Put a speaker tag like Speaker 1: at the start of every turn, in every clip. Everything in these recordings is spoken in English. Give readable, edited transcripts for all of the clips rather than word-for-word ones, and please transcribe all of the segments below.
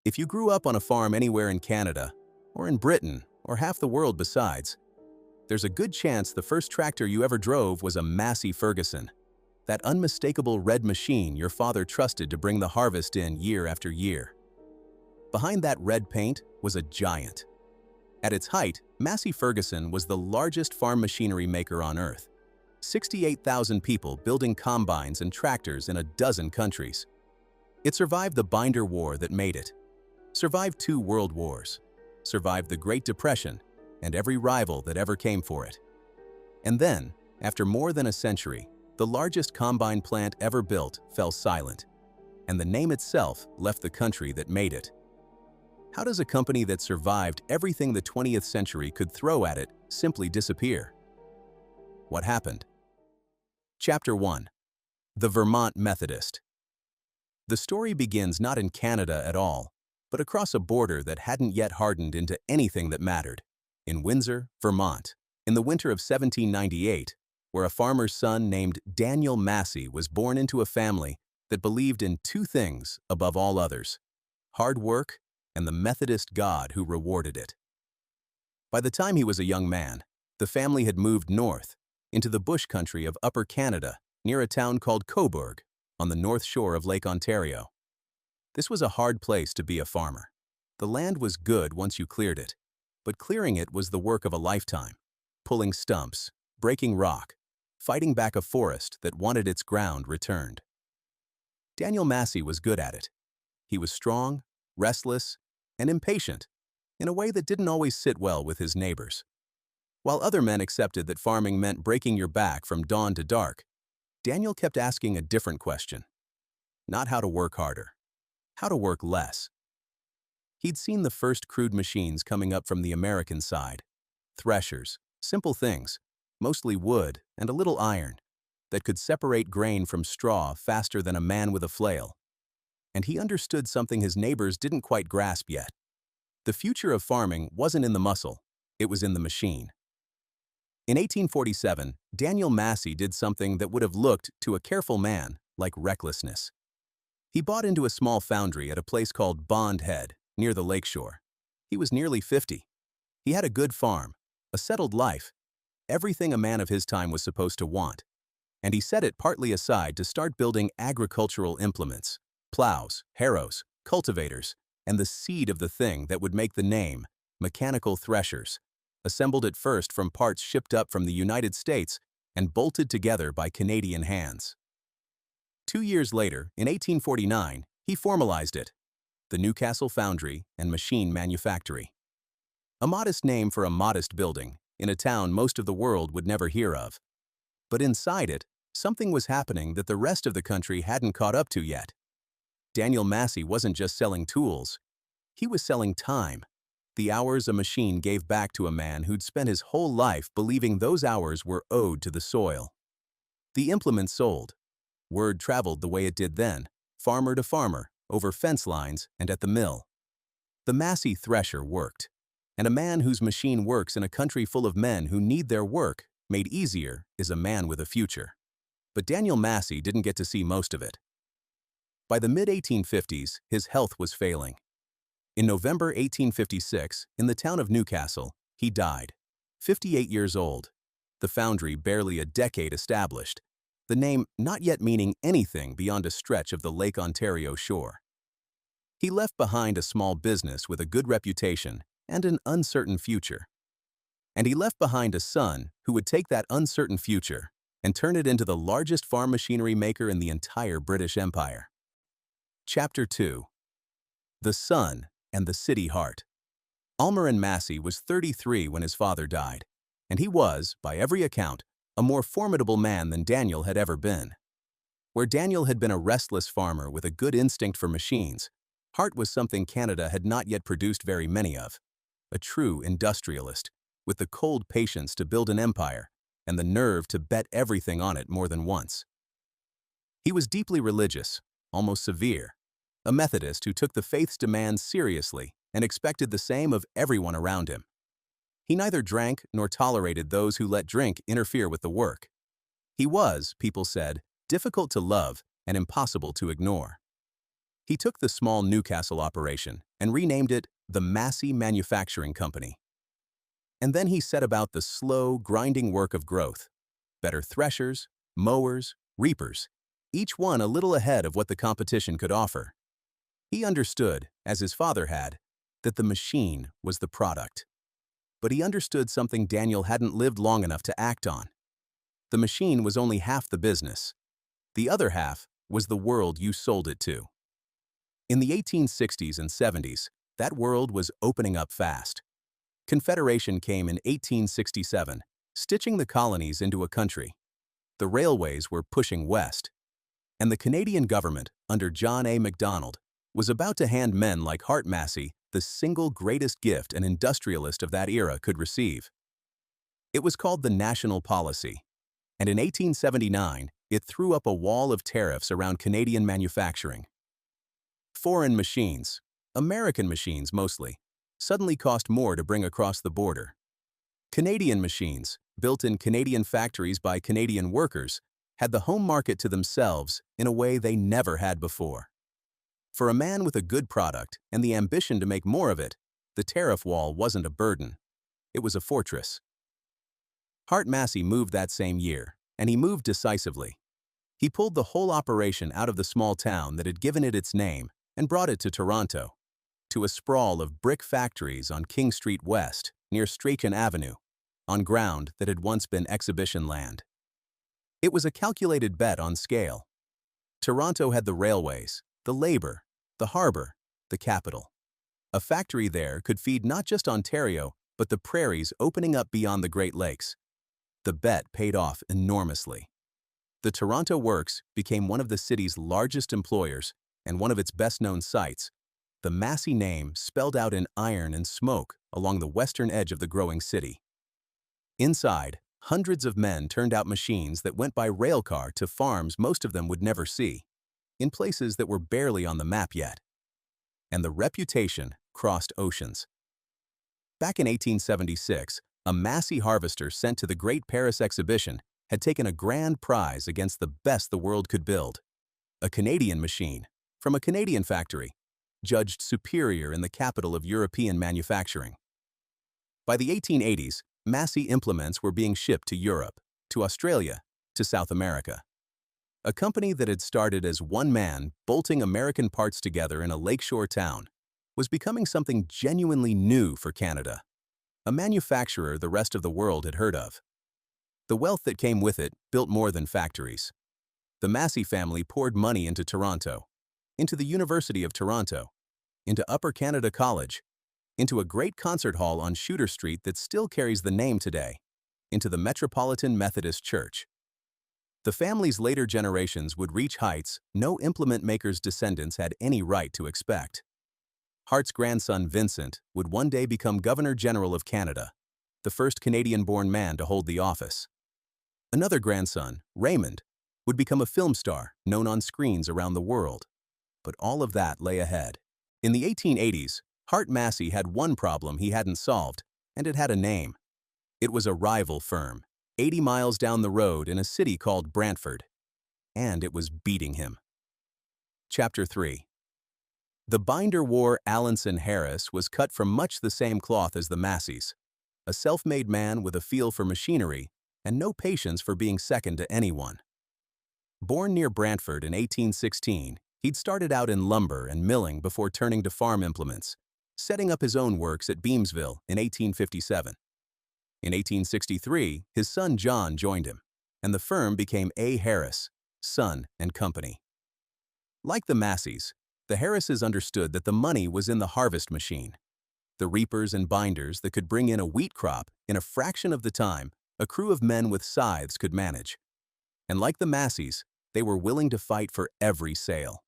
Speaker 1: If you grew up on a farm anywhere in Canada, or in Britain, or half the world besides, there's a good chance the first tractor you ever drove was a Massey-Ferguson, that unmistakable red machine your father trusted to bring the harvest in year after year. Behind that red paint was a giant. At its height, Massey-Ferguson was the largest farm machinery maker on Earth. 68,000 people building combines and tractors in a dozen countries. It survived the Binder War that made it, survived 2 world wars, survived the Great Depression, and every rival that ever came for it. And then, after more than a century, the largest combine plant ever built fell silent, and the name itself left the country that made it. How does a company that survived everything the 20th century could throw at it simply disappear? What happened? Chapter 1. The Vermont Methodist. The story begins not in Canada at all, but across a border that hadn't yet hardened into anything that mattered, in Windsor, Vermont, in the winter of 1798, where a farmer's son named Daniel Massey was born into a family that believed in 2 things above all others: hard work and the Methodist God who rewarded it. By the time he was a young man, the family had moved north, into the bush country of Upper Canada, near a town called Cobourg, on the north shore of Lake Ontario. This was a hard place to be a farmer. The land was good once you cleared it, but clearing it was the work of a lifetime, pulling stumps, breaking rock, fighting back a forest that wanted its ground returned. Daniel Massey was good at it. He was strong, restless, and impatient, in a way that didn't always sit well with his neighbors. While other men accepted that farming meant breaking your back from dawn to dark, Daniel kept asking a different question. Not how to work harder, how to work less. He'd seen the first crude machines coming up from the American side. Threshers, simple things, mostly wood and a little iron, that could separate grain from straw faster than a man with a flail. And he understood something his neighbors didn't quite grasp yet. The future of farming wasn't in the muscle, it was in the machine. In 1847, Daniel Massey did something that would have looked, to a careful man, like recklessness. He bought into a small foundry at a place called Bond Head, near the lakeshore. He was nearly 50. He had a good farm, a settled life, everything a man of his time was supposed to want. And he set it partly aside to start building agricultural implements, plows, harrows, cultivators, and the seed of the thing that would make the name, mechanical threshers, assembled at first from parts shipped up from the United States and bolted together by Canadian hands. 2 years later, in 1849, he formalized it, the Newcastle Foundry and Machine Manufactory. A modest name for a modest building, in a town most of the world would never hear of. But inside it, something was happening that the rest of the country hadn't caught up to yet. Daniel Massey wasn't just selling tools, he was selling time. The hours a machine gave back to a man who'd spent his whole life believing those hours were owed to the soil. The implements sold. Word traveled the way it did then, farmer to farmer, over fence lines and at the mill. The Massey thresher worked, and a man whose machine works in a country full of men who need their work made easier is a man with a future. But Daniel Massey didn't get to see most of it. By the mid-1850s, his health was failing. In November 1856, in the town of Newcastle, he died, 58 years old, the foundry barely a decade established, the name not yet meaning anything beyond a stretch of the Lake Ontario shore. He left behind a small business with a good reputation and an uncertain future. And he left behind a son who would take that uncertain future and turn it into the largest farm machinery maker in the entire British Empire. Chapter 2. The Son and the City Heart. Almarin Massey was 33 when his father died, and he was, by every account, a more formidable man than Daniel had ever been. Where Daniel had been a restless farmer with a good instinct for machines, Hart was something Canada had not yet produced very many of, a true industrialist, with the cold patience to build an empire and the nerve to bet everything on it more than once. He was deeply religious, almost severe, a Methodist who took the faith's demands seriously and expected the same of everyone around him. He neither drank nor tolerated those who let drink interfere with the work. He was, people said, difficult to love and impossible to ignore. He took the small Newcastle operation and renamed it the Massey Manufacturing Company. And then he set about the slow, grinding work of growth. Better threshers, mowers, reapers, each one a little ahead of what the competition could offer. He understood, as his father had, that the machine was the product. But he understood something Daniel hadn't lived long enough to act on. The machine was only half the business. The other half was the world you sold it to. In the 1860s and 70s, that world was opening up fast. Confederation came in 1867, stitching the colonies into a country. The railways were pushing west. And the Canadian government, under John A. Macdonald, was about to hand men like Hart Massey the single greatest gift an industrialist of that era could receive. It was called the National Policy, and in 1879, it threw up a wall of tariffs around Canadian manufacturing. Foreign machines, American machines mostly, suddenly cost more to bring across the border. Canadian machines, built in Canadian factories by Canadian workers, had the home market to themselves in a way they never had before. For a man with a good product and the ambition to make more of it, the tariff wall wasn't a burden. It was a fortress. Hart Massey moved that same year, and he moved decisively. He pulled the whole operation out of the small town that had given it its name and brought it to Toronto, to a sprawl of brick factories on King Street West, near Strachan Avenue, on ground that had once been exhibition land. It was a calculated bet on scale. Toronto had the railways, the labor, the harbor, the capital. A factory there could feed not just Ontario, but the prairies opening up beyond the Great Lakes. The bet paid off enormously. The Toronto Works became one of the city's largest employers and one of its best-known sites. The Massey name spelled out in iron and smoke along the western edge of the growing city. Inside, hundreds of men turned out machines that went by railcar to farms most of them would never see, in places that were barely on the map yet. And the reputation crossed oceans. Back in 1876, a Massey harvester sent to the Great Paris Exhibition had taken a grand prize against the best the world could build. A Canadian machine, from a Canadian factory, judged superior in the capital of European manufacturing. By the 1880s, Massey implements were being shipped to Europe, to Australia, to South America. A company that had started as one man bolting American parts together in a lakeshore town was becoming something genuinely new for Canada, a manufacturer the rest of the world had heard of. The wealth that came with it built more than factories. The Massey family poured money into Toronto, into the University of Toronto, into Upper Canada College, into a great concert hall on Shooter Street that still carries the name today, into the Metropolitan Methodist Church. The family's later generations would reach heights no implement maker's descendants had any right to expect. Hart's grandson Vincent would one day become Governor General of Canada, the first Canadian-born man to hold the office. Another grandson, Raymond, would become a film star known on screens around the world. But all of that lay ahead. In the 1880s, Hart Massey had one problem he hadn't solved, and it had a name. It was a rival firm, 80 miles down the road in a city called Brantford. And it was beating him. Chapter 3. The binder wore Alanson Harris was cut from much the same cloth as the Masseys, a self-made man with a feel for machinery and no patience for being second to anyone. Born near Brantford in 1816, he'd started out in lumber and milling before turning to farm implements, setting up his own works at Beamsville in 1857. In 1863, his son John joined him, and the firm became A. Harris, Son and Company. Like the Masseys, the Harrises understood that the money was in the harvest machine, the reapers and binders that could bring in a wheat crop in a fraction of the time a crew of men with scythes could manage. And like the Masseys, they were willing to fight for every sale.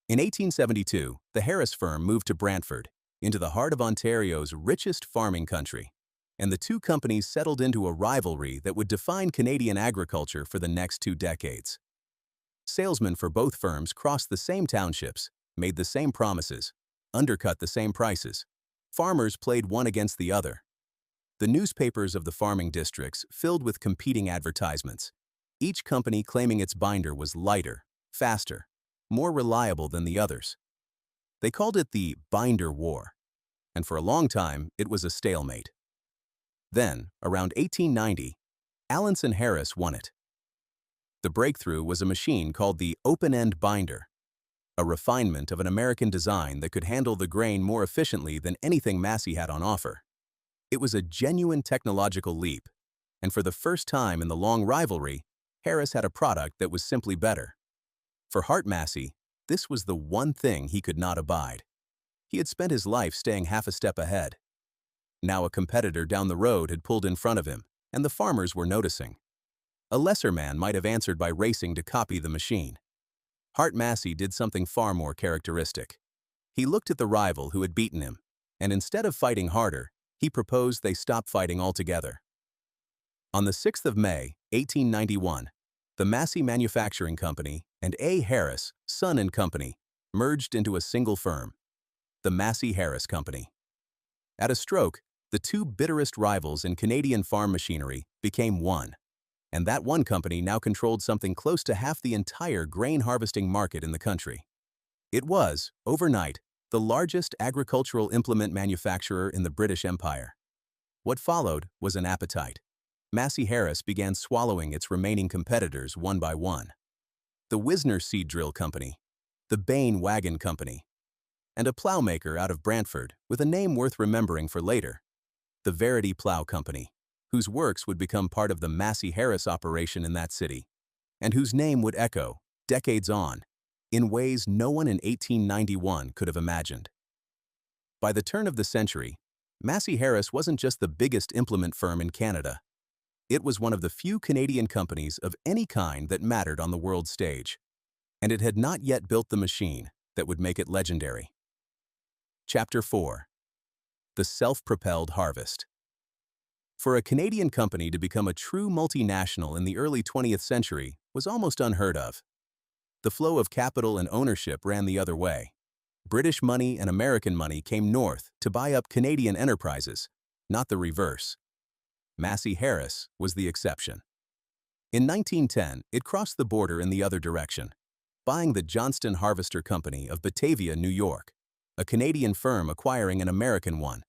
Speaker 1: In 1872, the Harris firm moved to Brantford, into the heart of Ontario's richest farming country, and the two companies settled into a rivalry that would define Canadian agriculture for the next 2 decades. Salesmen for both firms crossed the same townships, made the same promises, undercut the same prices. Farmers played one against the other. The newspapers of the farming districts filled with competing advertisements, each company claiming its binder was lighter, faster, more reliable than the others. They called it the Binder War, and for a long time it was a stalemate. Then, around 1890, Allenson Harris won it. The breakthrough was a machine called the open-end binder, a refinement of an American design that could handle the grain more efficiently than anything Massey had on offer. It was a genuine technological leap, and for the first time in the long rivalry, Harris had a product that was simply better. For Hart Massey, this was the one thing he could not abide. He had spent his life staying half a step ahead. Now a competitor down the road had pulled in front of him, and the farmers were noticing. A lesser man might have answered by racing to copy the machine. Hart Massey did something far more characteristic. He looked at the rival who had beaten him, and instead of fighting harder, he proposed they stop fighting altogether. On the 6th of May, 1891, the Massey Manufacturing Company and A. Harris, Son and Company merged into a single firm, the Massey-Harris Company. At a stroke, the two bitterest rivals in Canadian farm machinery became one, and that one company now controlled something close to half the entire grain harvesting market in the country. It was, overnight, the largest agricultural implement manufacturer in the British Empire. What followed was an appetite. Massey-Harris began swallowing its remaining competitors one by one. The Wisner Seed Drill Company, the Bain Wagon Company, and a plowmaker out of Brantford with a name worth remembering for later, the Varity Plow Company, whose works would become part of the Massey-Harris operation in that city, and whose name would echo, decades on, in ways no one in 1891 could have imagined. By the turn of the century, Massey-Harris wasn't just the biggest implement firm in Canada. It was one of the few Canadian companies of any kind that mattered on the world stage, and it had not yet built the machine that would make it legendary. Chapter 4. The Self-Propelled Harvest. For a Canadian company to become a true multinational in the early 20th century was almost unheard of. The flow of capital and ownership ran the other way. British money and American money came north to buy up Canadian enterprises, not the reverse. Massey-Harris was the exception. In 1910, it crossed the border in the other direction, buying the Johnston Harvester Company of Batavia, New York, a Canadian firm acquiring an American one,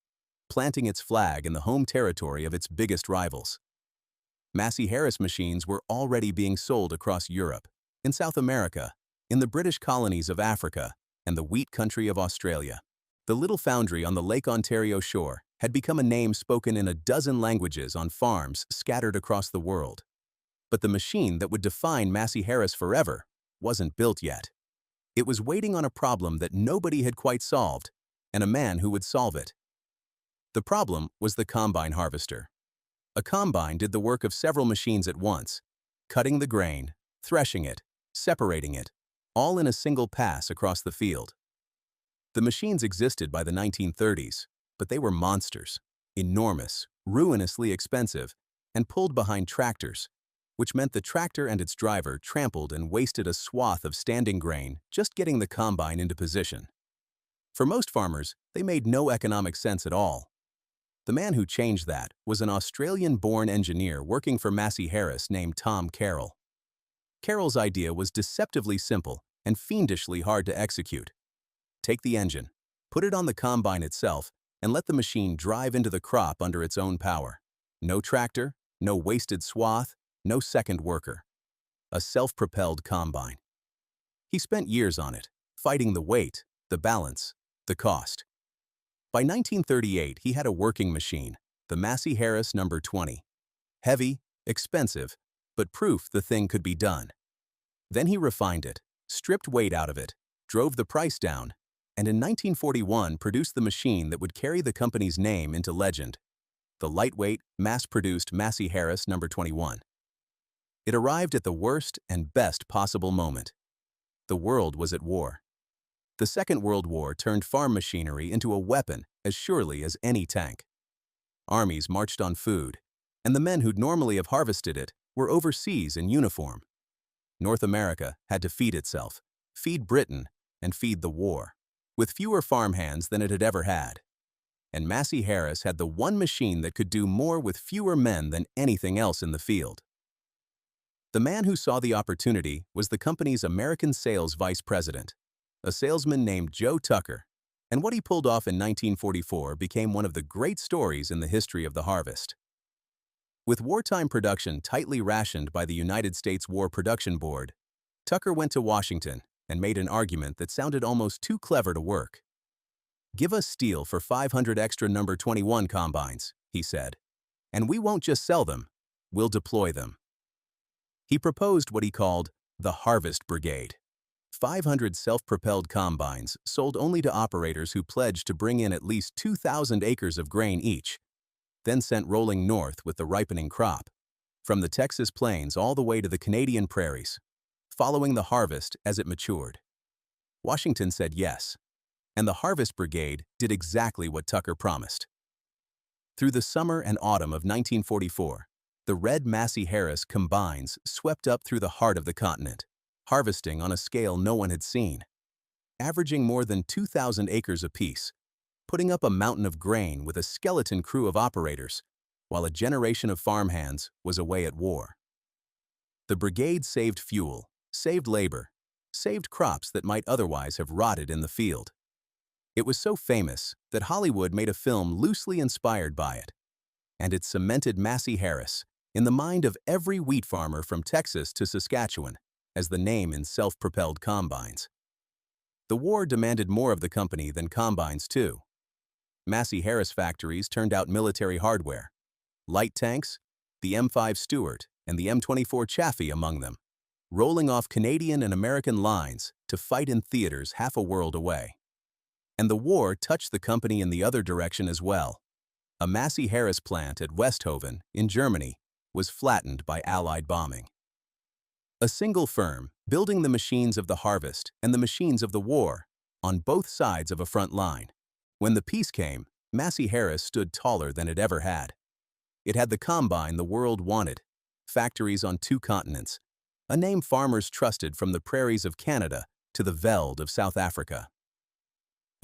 Speaker 1: planting its flag in the home territory of its biggest rivals. Massey-Harris machines were already being sold across Europe, in South America, in the British colonies of Africa, and the wheat country of Australia. The little foundry on the Lake Ontario shore had become a name spoken in a dozen languages on farms scattered across the world. But the machine that would define Massey-Harris forever wasn't built yet. It was waiting on a problem that nobody had quite solved, and a man who would solve it. The problem was the combine harvester. A combine did the work of several machines at once, cutting the grain, threshing it, separating it, all in a single pass across the field. The machines existed by the 1930s, but they were monsters, enormous, ruinously expensive, and pulled behind tractors, which meant the tractor and its driver trampled and wasted a swath of standing grain just getting the combine into position. For most farmers, they made no economic sense at all. The man who changed that was an Australian-born engineer working for Massey-Harris named Tom Carroll. Carroll's idea was deceptively simple and fiendishly hard to execute. Take the engine, put it on the combine itself, and let the machine drive into the crop under its own power. No tractor, no wasted swath, no second worker. A self-propelled combine. He spent years on it, fighting the weight, the balance, the cost. By 1938, he had a working machine, the Massey-Harris No. 20. Heavy, expensive, but proof the thing could be done. Then he refined it, stripped weight out of it, drove the price down, and in 1941 produced the machine that would carry the company's name into legend, the lightweight, mass-produced Massey-Harris No. 21. It arrived at the worst and best possible moment. The world was at war. The Second World War turned farm machinery into a weapon as surely as any tank. Armies marched on food, and the men who'd normally have harvested it were overseas in uniform. North America had to feed itself, feed Britain, and feed the war, with fewer farmhands than it had ever had. And Massey-Harris had the one machine that could do more with fewer men than anything else in the field. The man who saw the opportunity was the company's American sales vice president, a salesman named Joe Tucker, and what he pulled off in 1944 became one of the great stories in the history of the harvest. With wartime production tightly rationed by the United States War Production Board, Tucker went to Washington and made an argument that sounded almost too clever to work. "Give us steel for 500 extra number 21 combines," he said, "and we won't just sell them, we'll deploy them." He proposed what he called the Harvest Brigade. 500 self-propelled combines sold only to operators who pledged to bring in at least 2,000 acres of grain each, then sent rolling north with the ripening crop, from the Texas plains all the way to the Canadian prairies, following the harvest as it matured. Washington said yes, and the Harvest Brigade did exactly what Tucker promised. Through the summer and autumn of 1944, the red Massey-Harris combines swept up through the heart of the continent, harvesting on a scale no one had seen, averaging more than 2,000 acres apiece, putting up a mountain of grain with a skeleton crew of operators, while a generation of farmhands was away at war. The brigade saved fuel, saved labor, saved crops that might otherwise have rotted in the field. It was so famous that Hollywood made a film loosely inspired by it, and it cemented Massey-Harris in the mind of every wheat farmer from Texas to Saskatchewan as the name in self-propelled combines. The war demanded more of the company than combines, too. Massey-Harris factories turned out military hardware, light tanks, the M5 Stuart and the M24 Chaffee among them, rolling off Canadian and American lines to fight in theaters half a world away. And the war touched the company in the other direction as well. A Massey-Harris plant at Westhoven in Germany was flattened by Allied bombing. A single firm building the machines of the harvest and the machines of the war on both sides of a front line. When the peace came, Massey-Harris stood taller than it ever had. It had the combine the world wanted, factories on 2 continents, a name farmers trusted from the prairies of Canada to the veld of South Africa.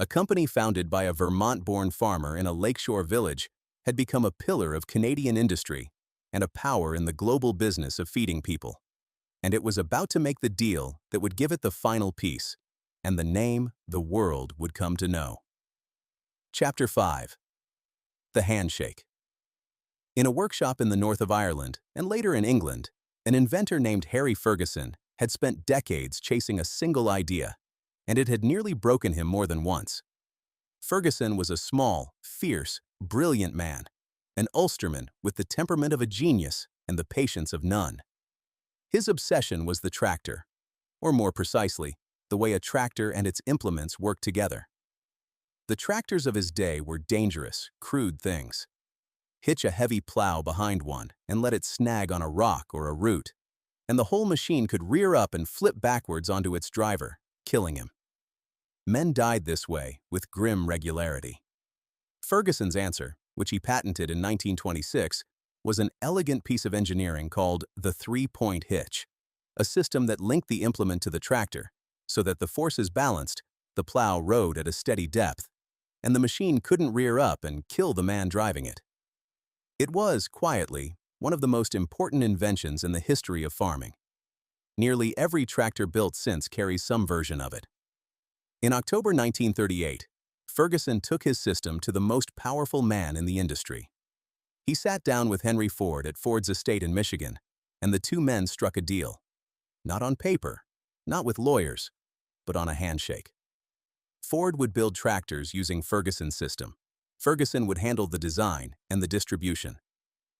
Speaker 1: A company founded by a Vermont-born farmer in a lakeshore village had become a pillar of Canadian industry and a power in the global business of feeding people. And it was about to make the deal that would give it the final piece, and the name the world would come to know. Chapter 5. The Handshake. In a workshop in the north of Ireland, and later in England, an inventor named Harry Ferguson had spent decades chasing a single idea, and it had nearly broken him more than once. Ferguson was a small, fierce, brilliant man, an Ulsterman with the temperament of a genius and the patience of none. His obsession was the tractor, or more precisely, the way a tractor and its implements worked together. The tractors of his day were dangerous, crude things. Hitch a heavy plow behind one and let it snag on a rock or a root, and the whole machine could rear up and flip backwards onto its driver, killing him. Men died this way with grim regularity. Ferguson's answer, which he patented in 1926, was an elegant piece of engineering called the 3-point hitch, a system that linked the implement to the tractor so that the forces balanced, the plow rode at a steady depth, and the machine couldn't rear up and kill the man driving it. It was, quietly, one of the most important inventions in the history of farming. Nearly every tractor built since carries some version of it. In October 1938, Ferguson took his system to the most powerful man in the industry. He sat down with Henry Ford at Ford's estate in Michigan, and the two men struck a deal. Not on paper, not with lawyers, but on a handshake. Ford would build tractors using Ferguson's system. Ferguson would handle the design and the distribution.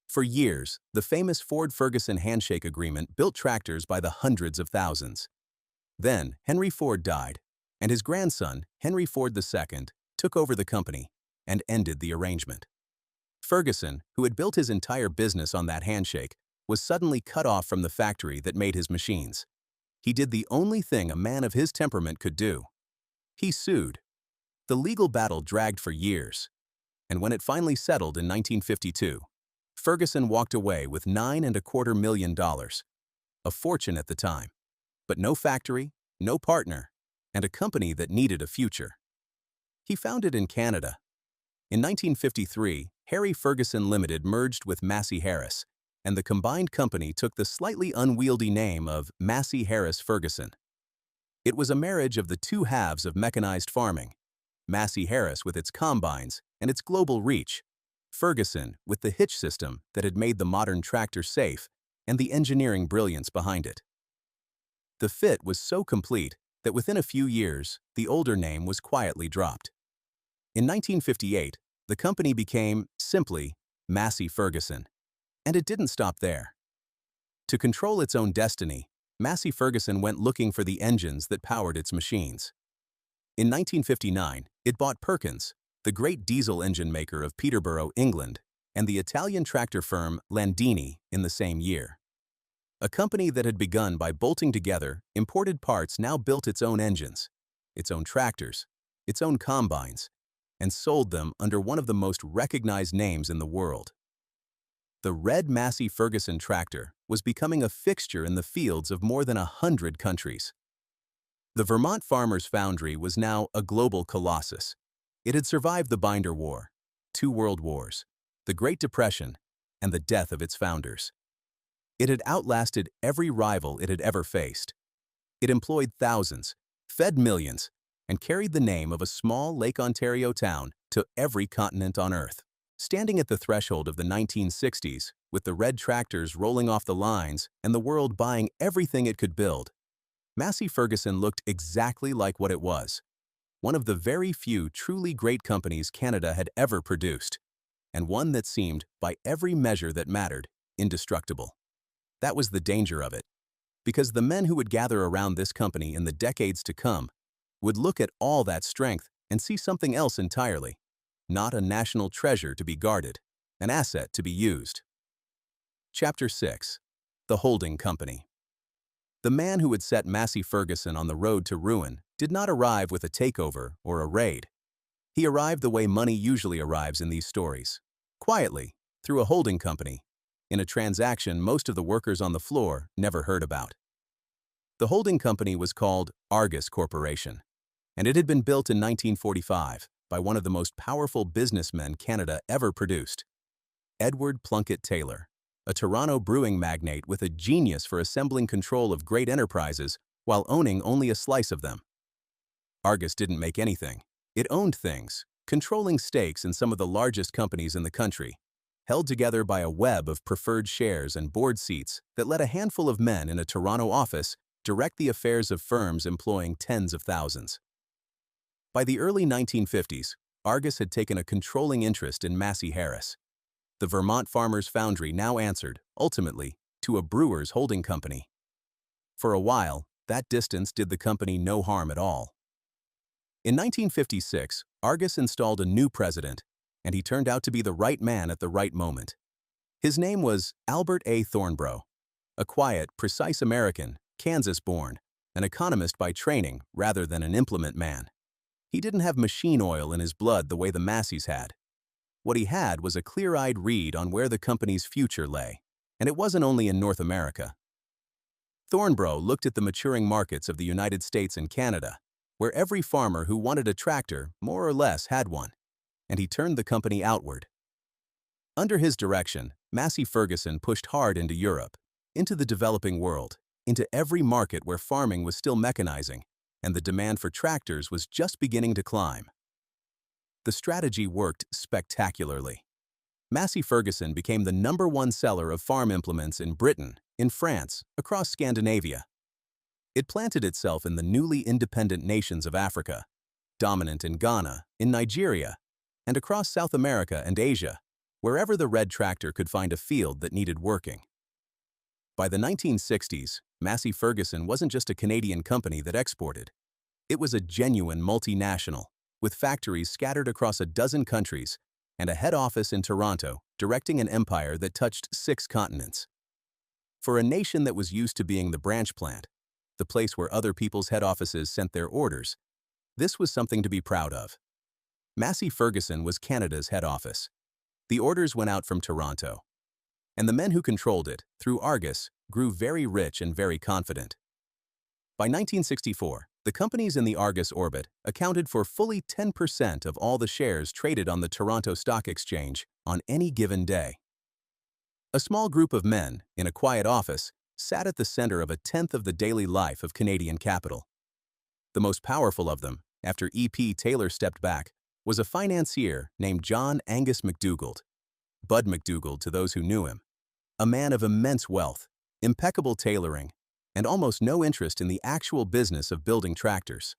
Speaker 1: For years, the famous Ford-Ferguson handshake agreement built tractors by the hundreds of thousands. Then, Henry Ford died, and his grandson, Henry Ford II, took over the company and ended the arrangement. Ferguson, who had built his entire business on that handshake, was suddenly cut off from the factory that made his machines. He did the only thing a man of his temperament could do. He sued. The legal battle dragged for years, and when it finally settled in 1952, Ferguson walked away with $9.25 million, a fortune at the time, but no factory, no partner, and a company that needed a future. He founded in Canada. In 1953, Harry Ferguson Limited merged with Massey-Harris, and the combined company took the slightly unwieldy name of Massey-Harris Ferguson. It was a marriage of the two halves of mechanized farming, Massey-Harris with its combines and its global reach, Ferguson with the hitch system that had made the modern tractor safe and the engineering brilliance behind it. The fit was so complete that within a few years, the older name was quietly dropped. In 1958, the company became, simply, Massey-Ferguson. And it didn't stop there. To control its own destiny, Massey-Ferguson went looking for the engines that powered its machines. In 1959, it bought Perkins, the great diesel engine maker of Peterborough, England, and the Italian tractor firm Landini in the same year. A company that had begun by bolting together imported parts now built its own engines, its own tractors, its own combines, and sold them under one of the most recognized names in the world. The red Massey-Ferguson tractor was becoming a fixture in the fields of more than 100 countries. The Vermont Farmers' Foundry was now a global colossus. It had survived the Binder War, 2 world wars, the Great Depression, and the death of its founders. It had outlasted every rival it had ever faced. It employed thousands, fed millions, and carried the name of a small Lake Ontario town to every continent on Earth. Standing at the threshold of the 1960s, with the red tractors rolling off the lines and the world buying everything it could build, Massey-Ferguson looked exactly like what it was, one of the very few truly great companies Canada had ever produced, and one that seemed, by every measure that mattered, indestructible. That was the danger of it, because the men who would gather around this company in the decades to come would look at all that strength and see something else entirely. Not a national treasure to be guarded, an asset to be used. Chapter 6. The Holding Company. The man who would set Massey-Ferguson on the road to ruin did not arrive with a takeover or a raid. He arrived the way money usually arrives in these stories, quietly, through a holding company, in a transaction most of the workers on the floor never heard about. The holding company was called Argus Corporation, and it had been built in 1945 by one of the most powerful businessmen Canada ever produced, Edward Plunkett Taylor, a Toronto brewing magnate with a genius for assembling control of great enterprises while owning only a slice of them. Argus didn't make anything. It owned things, controlling stakes in some of the largest companies in the country, held together by a web of preferred shares and board seats that let a handful of men in a Toronto office direct the affairs of firms employing tens of thousands. By the early 1950s, Argus had taken a controlling interest in Massey-Harris. The Vermont Farmers' Foundry now answered, ultimately, to a brewer's holding company. For a while, that distance did the company no harm at all. In 1956, Argus installed a new president, and he turned out to be the right man at the right moment. His name was Albert A. Thornborough, a quiet, precise American, Kansas-born, an economist by training rather than an implement man. He didn't have machine oil in his blood the way the Masseys had. What he had was a clear-eyed read on where the company's future lay, and it wasn't only in North America. Thornborough looked at the maturing markets of the United States and Canada, where every farmer who wanted a tractor more or less had one, and he turned the company outward. Under his direction, Massey-Ferguson pushed hard into Europe, into the developing world, into every market where farming was still mechanizing, and the demand for tractors was just beginning to climb. The strategy worked spectacularly. Massey-Ferguson became the #1 seller of farm implements in Britain, in France, across Scandinavia. It planted itself in the newly independent nations of Africa, dominant in Ghana, in Nigeria, and across South America and Asia, wherever the red tractor could find a field that needed working. By the 1960s, Massey-Ferguson wasn't just a Canadian company that exported. It was a genuine multinational, with factories scattered across a dozen countries and a head office in Toronto directing an empire that touched 6 continents. For a nation that was used to being the branch plant, the place where other people's head offices sent their orders, this was something to be proud of. Massey-Ferguson was Canada's head office. The orders went out from Toronto, and the men who controlled it, through Argus, grew very rich and very confident. By 1964, the companies in the Argus orbit accounted for fully 10% of all the shares traded on the Toronto Stock Exchange on any given day. A small group of men, in a quiet office, sat at the center of 1/10 of the daily life of Canadian capital. The most powerful of them, after E.P. Taylor stepped back, was a financier named John Angus McDougald, Bud McDougald to those who knew him, a man of immense wealth, impeccable tailoring, and almost no interest in the actual business of building tractors.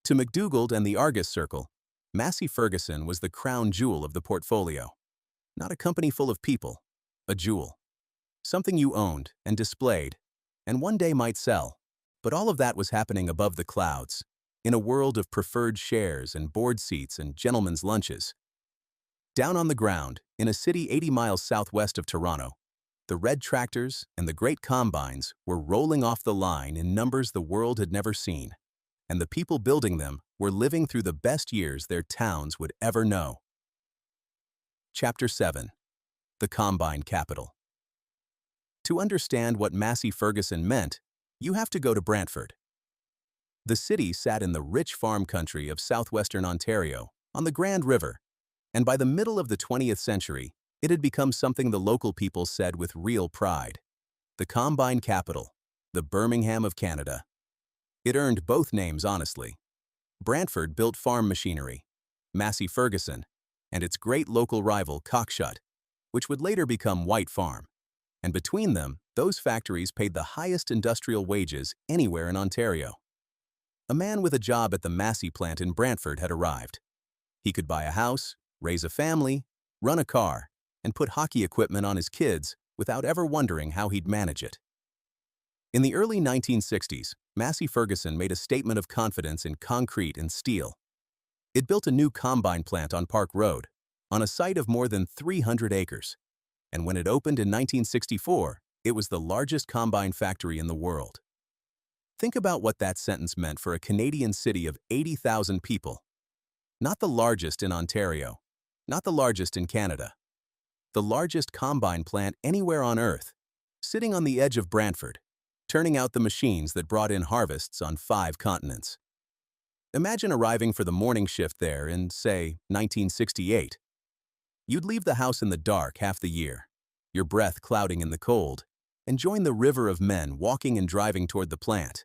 Speaker 1: To McDougald and the Argus Circle, Massey-Ferguson was the crown jewel of the portfolio. Not a company full of people, a jewel. Something you owned and displayed, and one day might sell. But all of that was happening above the clouds, in a world of preferred shares and board seats and gentlemen's lunches. Down on the ground, in a city 80 miles southwest of Toronto, the red tractors and the great combines were rolling off the line in numbers the world had never seen, and the people building them were living through the best years their towns would ever know. Chapter 7. The Combine Capital. To understand what Massey-Ferguson meant, you have to go to Brantford. The city sat in the rich farm country of southwestern Ontario, on the Grand River, and by the middle of the 20th century, it had become something the local people said with real pride. The Combine Capital, the Birmingham of Canada. It earned both names honestly. Brantford built farm machinery, Massey-Ferguson, and its great local rival Cockshut, which would later become White Farm. And between them, those factories paid the highest industrial wages anywhere in Ontario. A man with a job at the Massey plant in Brantford had arrived. He could buy a house, raise a family, run a car, and put hockey equipment on his kids without ever wondering how he'd manage it. In the early 1960s, Massey-Ferguson made a statement of confidence in concrete and steel. It built a new combine plant on Park Road, on a site of more than 300 acres. And when it opened in 1964, it was the largest combine factory in the world. Think about what that sentence meant for a Canadian city of 80,000 people. Not the largest in Ontario, not the largest in Canada. The largest combine plant anywhere on Earth, sitting on the edge of Brantford, turning out the machines that brought in harvests on 5 continents. Imagine arriving for the morning shift there in, say, 1968. You'd leave the house in the dark half the year, your breath clouding in the cold, and join the river of men walking and driving toward the plant.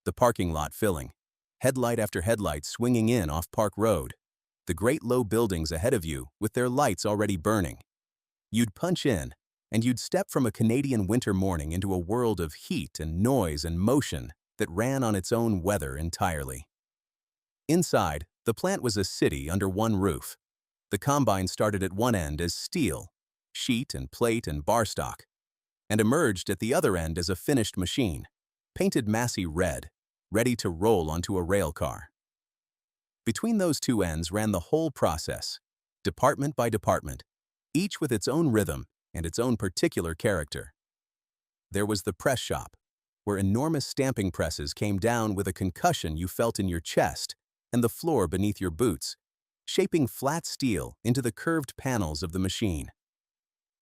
Speaker 1: The parking lot filling, headlight after headlight swinging in off Park Road, the great low buildings ahead of you with their lights already burning. You'd punch in, and you'd step from a Canadian winter morning into a world of heat and noise and motion that ran on its own weather entirely. Inside, the plant was a city under one roof. The combine started at one end as steel, sheet and plate and bar stock, and emerged at the other end as a finished machine, painted Massey red, ready to roll onto a rail car. Between those two ends ran the whole process, department by department, each with its own rhythm and its own particular character. There was the press shop, where enormous stamping presses came down with a concussion you felt in your chest and the floor beneath your boots, shaping flat steel into the curved panels of the machine.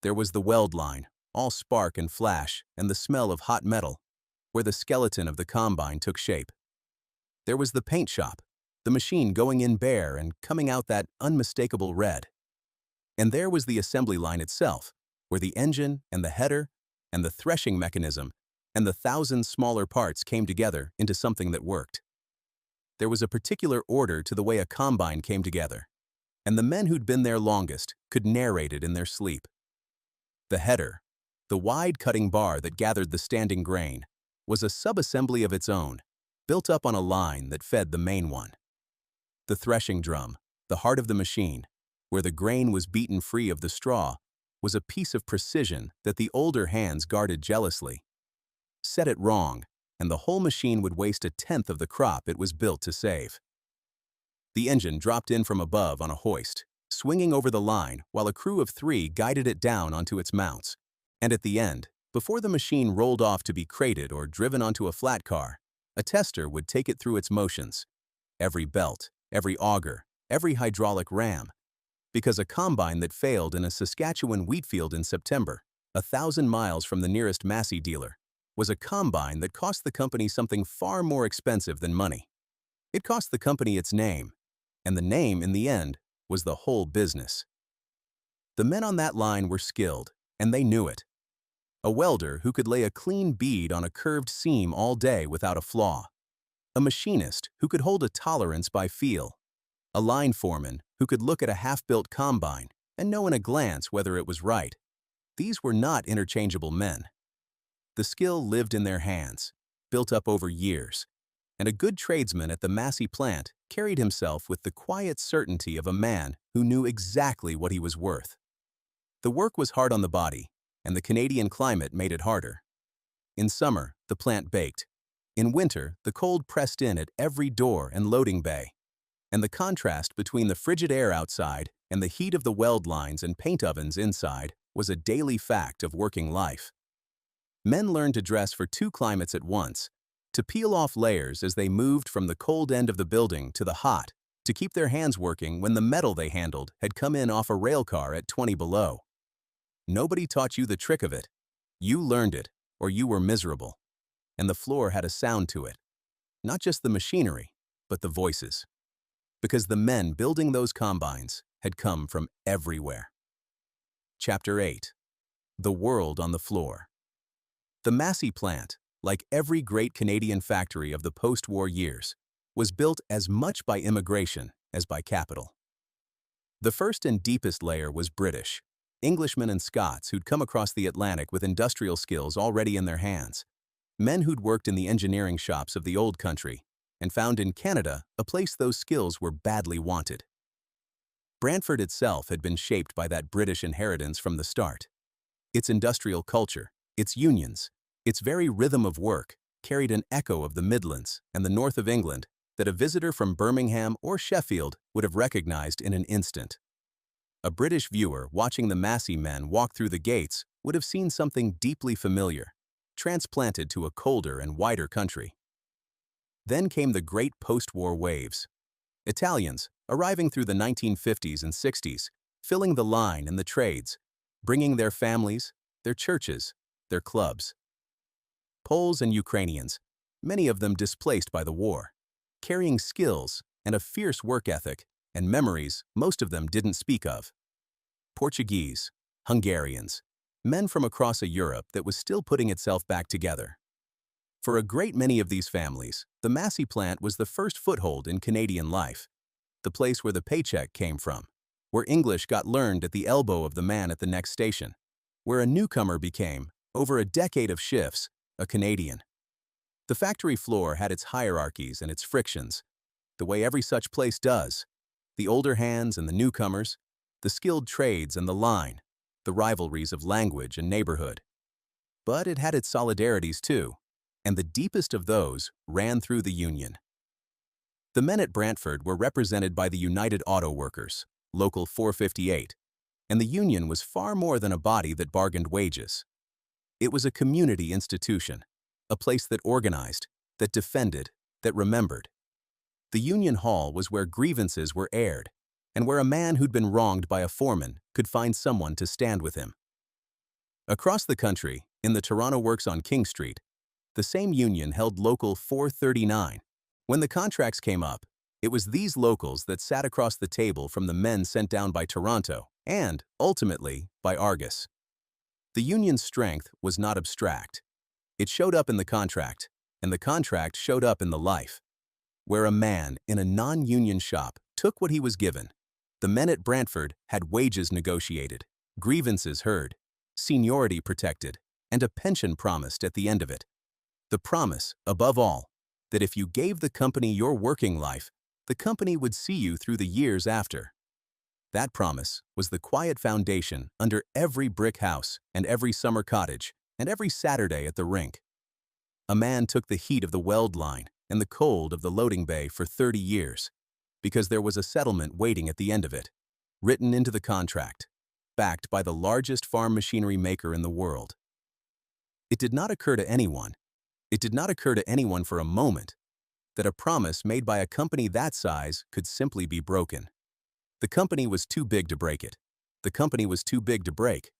Speaker 1: There was the weld line, all spark and flash and the smell of hot metal, where the skeleton of the combine took shape. There was the paint shop, the machine going in bare and coming out that unmistakable red. And there was the assembly line itself, where the engine and the header and the threshing mechanism and the 1,000 smaller parts came together into something that worked. There was a particular order to the way a combine came together, and the men who'd been there longest could narrate it in their sleep. The header, the wide cutting bar that gathered the standing grain, was a subassembly of its own, built up on a line that fed the main one. The threshing drum, the heart of the machine, where the grain was beaten free of the straw, was a piece of precision that the older hands guarded jealously. Set it wrong, and the whole machine would waste a tenth of the crop it was built to save. The engine dropped in from above on a hoist, swinging over the line while a crew of 3 guided it down onto its mounts. And at the end, before the machine rolled off to be crated or driven onto a flat car, a tester would take it through its motions. Every belt, every auger, every hydraulic ram. Because a combine that failed in a Saskatchewan wheat field in September, 1,000 miles from the nearest Massey dealer, was a combine that cost the company something far more expensive than money. It cost the company its name, and the name, in the end, was the whole business. The men on that line were skilled, and they knew it. A welder who could lay a clean bead on a curved seam all day without a flaw. a machinist who could hold a tolerance by feel, a line foreman who could look at a half-built combine and know in a glance whether it was right. These were not interchangeable men. The skill lived in their hands, built up over years, and a good tradesman at the Massey plant carried himself with the quiet certainty of a man who knew exactly what he was worth. The work was hard on the body, and the Canadian climate made it harder. In summer, the plant baked. In winter, the cold pressed in at every door and loading bay, and the contrast between the frigid air outside and the heat of the weld lines and paint ovens inside was a daily fact of working life. Men learned to dress for two climates at once, to peel off layers as they moved from the cold end of the building to the hot, to keep their hands working when the metal they handled had come in off a rail car at 20 below. Nobody taught you the trick of it. You learned it, or you were miserable. And the floor had a sound to it. Not just the machinery, but the voices. Because the men building those combines had come from everywhere. Chapter 8. The World on the Floor. The Massey plant, like every great Canadian factory of the post-war years, was built as much by immigration as by capital. The first and deepest layer was British, Englishmen and Scots who'd come across the Atlantic with industrial skills already in their hands, men who'd worked in the engineering shops of the old country and found in Canada a place those skills were badly wanted. Brantford itself had been shaped by that British inheritance from the start. Its industrial culture, its unions, its very rhythm of work carried an echo of the Midlands and the north of England that a visitor from Birmingham or Sheffield would have recognized in an instant. A British viewer watching the Massey men walk through the gates would have seen something deeply familiar, transplanted to a colder and wider country. Then came the great post-war waves. Italians, arriving through the 1950s and 60s, filling the line and the trades, bringing their families, their churches, their clubs. Poles and Ukrainians, many of them displaced by the war, carrying skills and a fierce work ethic and memories most of them didn't speak of. Portuguese, Hungarians, men from across a Europe that was still putting itself back together. For a great many of these families, the Massey plant was the first foothold in Canadian life, the place where the paycheck came from, where English got learned at the elbow of the man at the next station, where a newcomer became, over a decade of shifts, a Canadian. The factory floor had its hierarchies and its frictions, the way every such place does, the older hands and the newcomers, the skilled trades and the line, the rivalries of language and neighborhood. But it had its solidarities too, and the deepest of those ran through the union. The men at Brantford were represented by the United Auto Workers, Local 458, and the union was far more than a body that bargained wages. It was a community institution, a place that organized, that defended, that remembered. The union hall was where grievances were aired, and where a man who'd been wronged by a foreman could find someone to stand with him. Across the country, in the Toronto Works on King Street, the same union held Local 439. When the contracts came up, it was these locals that sat across the table from the men sent down by Toronto and, ultimately, by Argus. The union's strength was not abstract. It showed up in the contract, and the contract showed up in the life. Where a man in a non-union shop took what he was given, the men at Brantford had wages negotiated, grievances heard, seniority protected, and a pension promised at the end of it. The promise, above all, that if you gave the company your working life, the company would see you through the years after. That promise was the quiet foundation under every brick house and every summer cottage and every Saturday at the rink. A man took the heat of the weld line and the cold of the loading bay for 30 years, because there was a settlement waiting at the end of it, written into the contract, backed by the largest farm machinery maker in the world. It did not occur to anyone for a moment, that a promise made by a company that size could simply be broken. The company was too big to break it. The company was too big to break.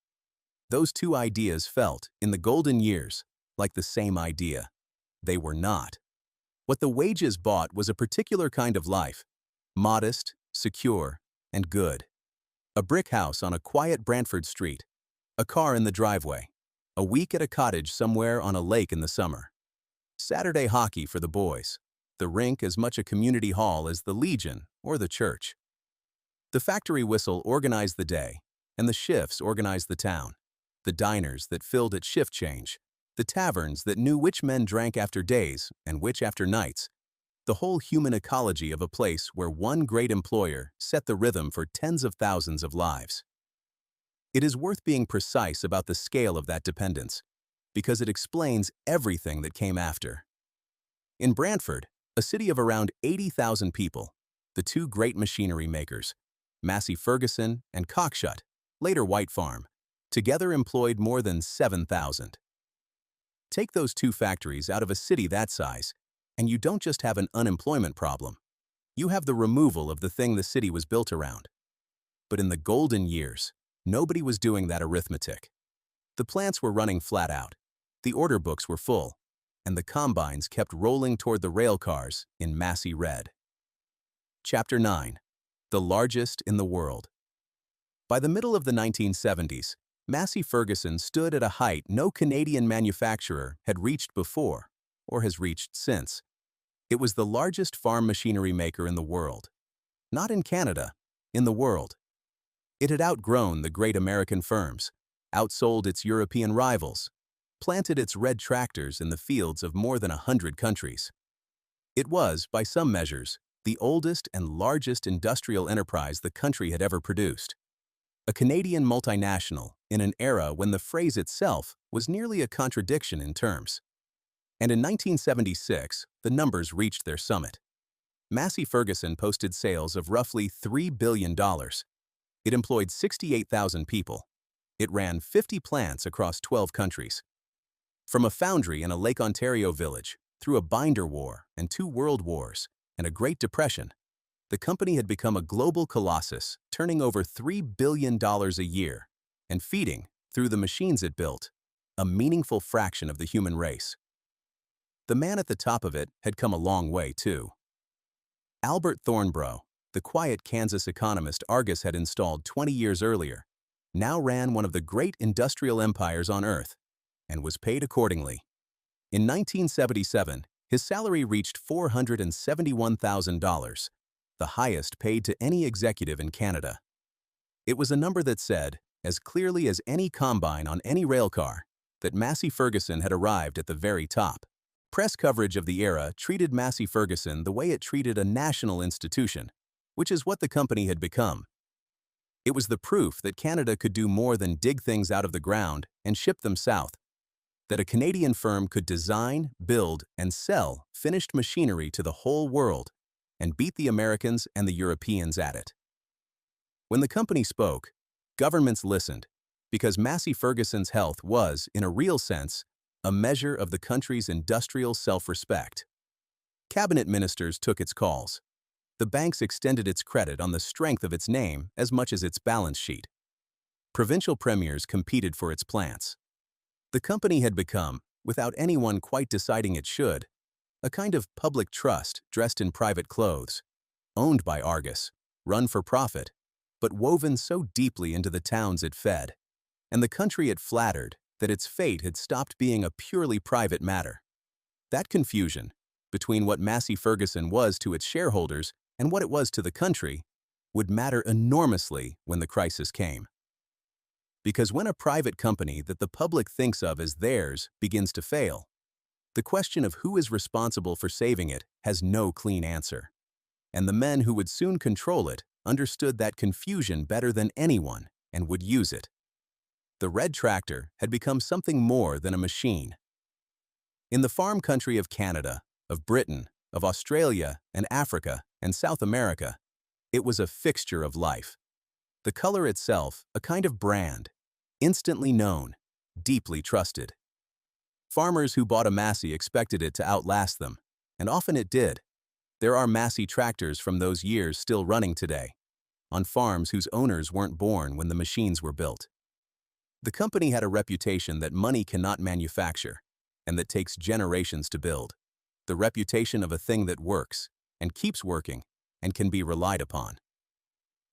Speaker 1: Those two ideas felt, in the golden years, like the same idea. They were not. What the wages bought was a particular kind of life, modest, secure, and good. A brick house on a quiet Brantford street, a car in the driveway, a week at a cottage somewhere on a lake in the summer. Saturday hockey for the boys, the rink as much a community hall as the Legion or the church. The factory whistle organized the day, and the shifts organized the town. The diners that filled at shift change, the taverns that knew which men drank after days and which after nights, the whole human ecology of a place where one great employer set the rhythm for tens of thousands of lives. It is worth being precise about the scale of that dependence, because it explains everything that came after. In Brantford, a city of around 80,000 people, the two great machinery makers, Massey-Ferguson and Cockshut, later White Farm, together employed more than 7,000. Take those two factories out of a city that size, and you don't just have an unemployment problem. You have the removal of the thing the city was built around. But in the golden years, nobody was doing that arithmetic. The plants were running flat out, the order books were full, and the combines kept rolling toward the rail cars in Massey red. Chapter 9. The largest in the world. By the middle of the 1970s, Massey-Ferguson stood at a height no Canadian manufacturer had reached before or has reached since. It was the largest farm machinery maker in the world. Not in Canada, in the world. It had outgrown the great American firms, outsold its European rivals, planted its red tractors in the fields of more than 100 countries. It was, by some measures, the oldest and largest industrial enterprise the country had ever produced. A Canadian multinational in an era when the phrase itself was nearly a contradiction in terms. And in 1976, the numbers reached their summit. Massey-Ferguson posted sales of roughly $3 billion. It employed 68,000 people. It ran 50 plants across 12 countries. From a foundry in a Lake Ontario village, through a binder war and 2 world wars and a Great Depression, the company had become a global colossus, turning over $3 billion a year and feeding, through the machines it built, a meaningful fraction of the human race. The man at the top of it had come a long way, too. Albert Thornbrough, the quiet Kansas economist Argus had installed 20 years earlier, now ran one of the great industrial empires on Earth and was paid accordingly. In 1977, his salary reached $471,000, the highest paid to any executive in Canada. It was a number that said, as clearly as any combine on any railcar, that Massey-Ferguson had arrived at the very top. Press coverage of the era treated Massey-Ferguson the way it treated a national institution, which is what the company had become. It was the proof that Canada could do more than dig things out of the ground and ship them south, that a Canadian firm could design, build, and sell finished machinery to the whole world and beat the Americans and the Europeans at it. When the company spoke, governments listened, because Massey-Ferguson's health was, in a real sense, a measure of the country's industrial self-respect. Cabinet ministers took its calls. The banks extended its credit on the strength of its name as much as its balance sheet. Provincial premiers competed for its plants. The company had become, without anyone quite deciding it should, a kind of public trust dressed in private clothes, owned by Argus, run for profit, but woven so deeply into the towns it fed, and the country it flattered, that its fate had stopped being a purely private matter. That confusion, between what Massey-Ferguson was to its shareholders and what it was to the country, would matter enormously when the crisis came. Because when a private company that the public thinks of as theirs begins to fail, the question of who is responsible for saving it has no clean answer. And the men who would soon control it understood that confusion better than anyone and would use it. The red tractor had become something more than a machine. In the farm country of Canada, of Britain, of Australia and Africa and South America, it was a fixture of life. The color itself, a kind of brand, instantly known, deeply trusted. Farmers who bought a Massey expected it to outlast them, and often it did. There are Massey tractors from those years still running today, on farms whose owners weren't born when the machines were built. The company had a reputation that money cannot manufacture, and that takes generations to build. The reputation of a thing that works, and keeps working, and can be relied upon.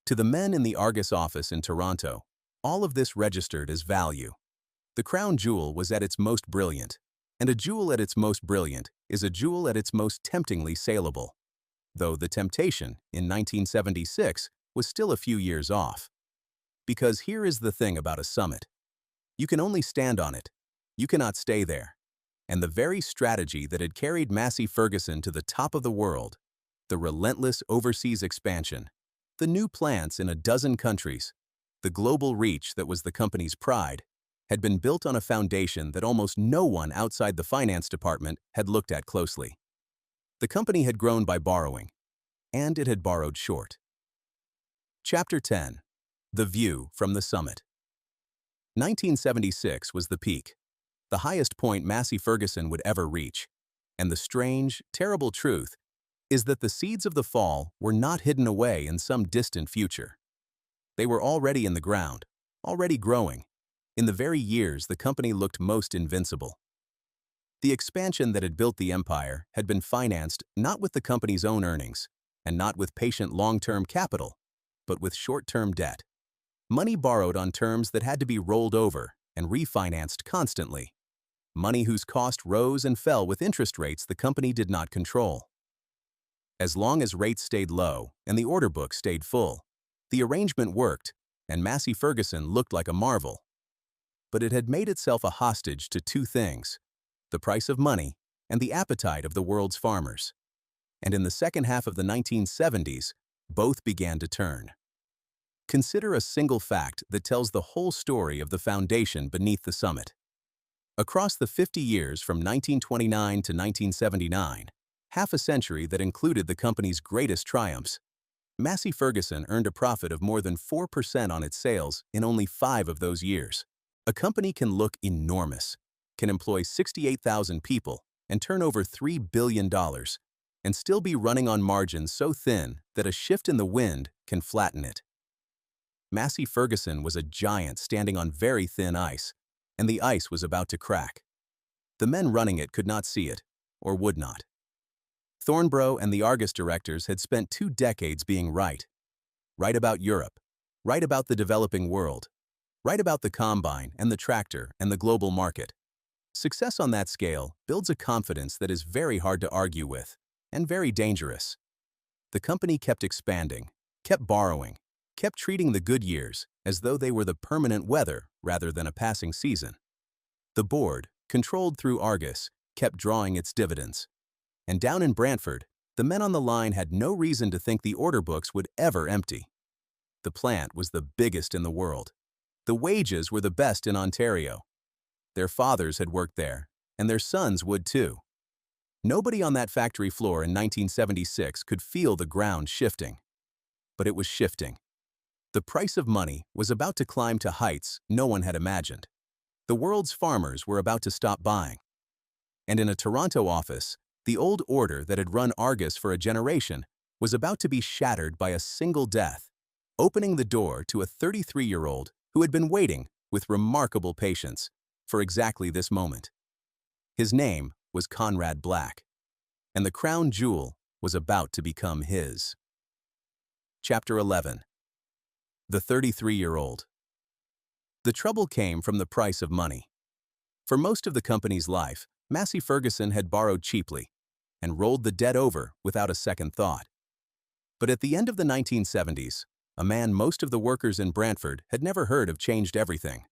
Speaker 1: To the men in the Argus office in Toronto, all of this registered as value. The crown jewel was at its most brilliant, and a jewel at its most brilliant is a jewel at its most temptingly saleable, though the temptation in 1976 was still a few years off. Because here is the thing about a summit. You can only stand on it. You cannot stay there. And the very strategy that had carried Massey-Ferguson to the top of the world, the relentless overseas expansion, the new plants in a dozen countries, the global reach that was the company's pride, had been built on a foundation that almost no one outside the finance department had looked at closely. The company had grown by borrowing, and it had borrowed short. Chapter 10. The View from the Summit. 1976 was the peak, the highest point Massey-Ferguson would ever reach, and the strange, terrible truth is that the seeds of the fall were not hidden away in some distant future. They were already in the ground, already growing, in the very years the company looked most invincible. The expansion that had built the empire had been financed not with the company's own earnings, and not with patient long-term capital, but with short-term debt. Money borrowed on terms that had to be rolled over and refinanced constantly. Money whose cost rose and fell with interest rates the company did not control. As long as rates stayed low and the order book stayed full, the arrangement worked, and Massey-Ferguson looked like a marvel. But it had made itself a hostage to two things: the price of money and the appetite of the world's farmers. And in the second half of the 1970s, both began to turn. Consider a single fact that tells the whole story of the foundation beneath the summit. Across the 50 years from 1929 to 1979, half a century that included the company's greatest triumphs, Massey-Ferguson earned a profit of more than 4% on its sales in only 5 of those years. A company can look enormous, can employ 68,000 people, and turn over $3 billion, and still be running on margins so thin that a shift in the wind can flatten it. Massey-Ferguson was a giant standing on very thin ice, and the ice was about to crack. The men running it could not see it, or would not. Thornborough and the Argus directors had spent 2 decades being right. Right about Europe, right about the developing world, right about the combine and the tractor and the global market. Success on that scale builds a confidence that is very hard to argue with, and very dangerous. The company kept expanding, kept borrowing, kept treating the good years as though they were the permanent weather rather than a passing season. The board, controlled through Argus, kept drawing its dividends. And down in Brantford, the men on the line had no reason to think the order books would ever empty. The plant was the biggest in the world. The wages were the best in Ontario. Their fathers had worked there, and their sons would too. Nobody on that factory floor in 1976 could feel the ground shifting. But it was shifting. The price of money was about to climb to heights no one had imagined. The world's farmers were about to stop buying. And in a Toronto office, the old order that had run Argus for a generation was about to be shattered by a single death, opening the door to a 33-year-old who had been waiting with remarkable patience for exactly this moment. His name was Conrad Black, and the crown jewel was about to become his. Chapter 11. The 33-year-old. The trouble came from the price of money. For most of the company's life, Massey-Ferguson had borrowed cheaply and rolled the debt over without a second thought. But at the end of the 1970s, a man most of the workers in Brantford had never heard of changed everything.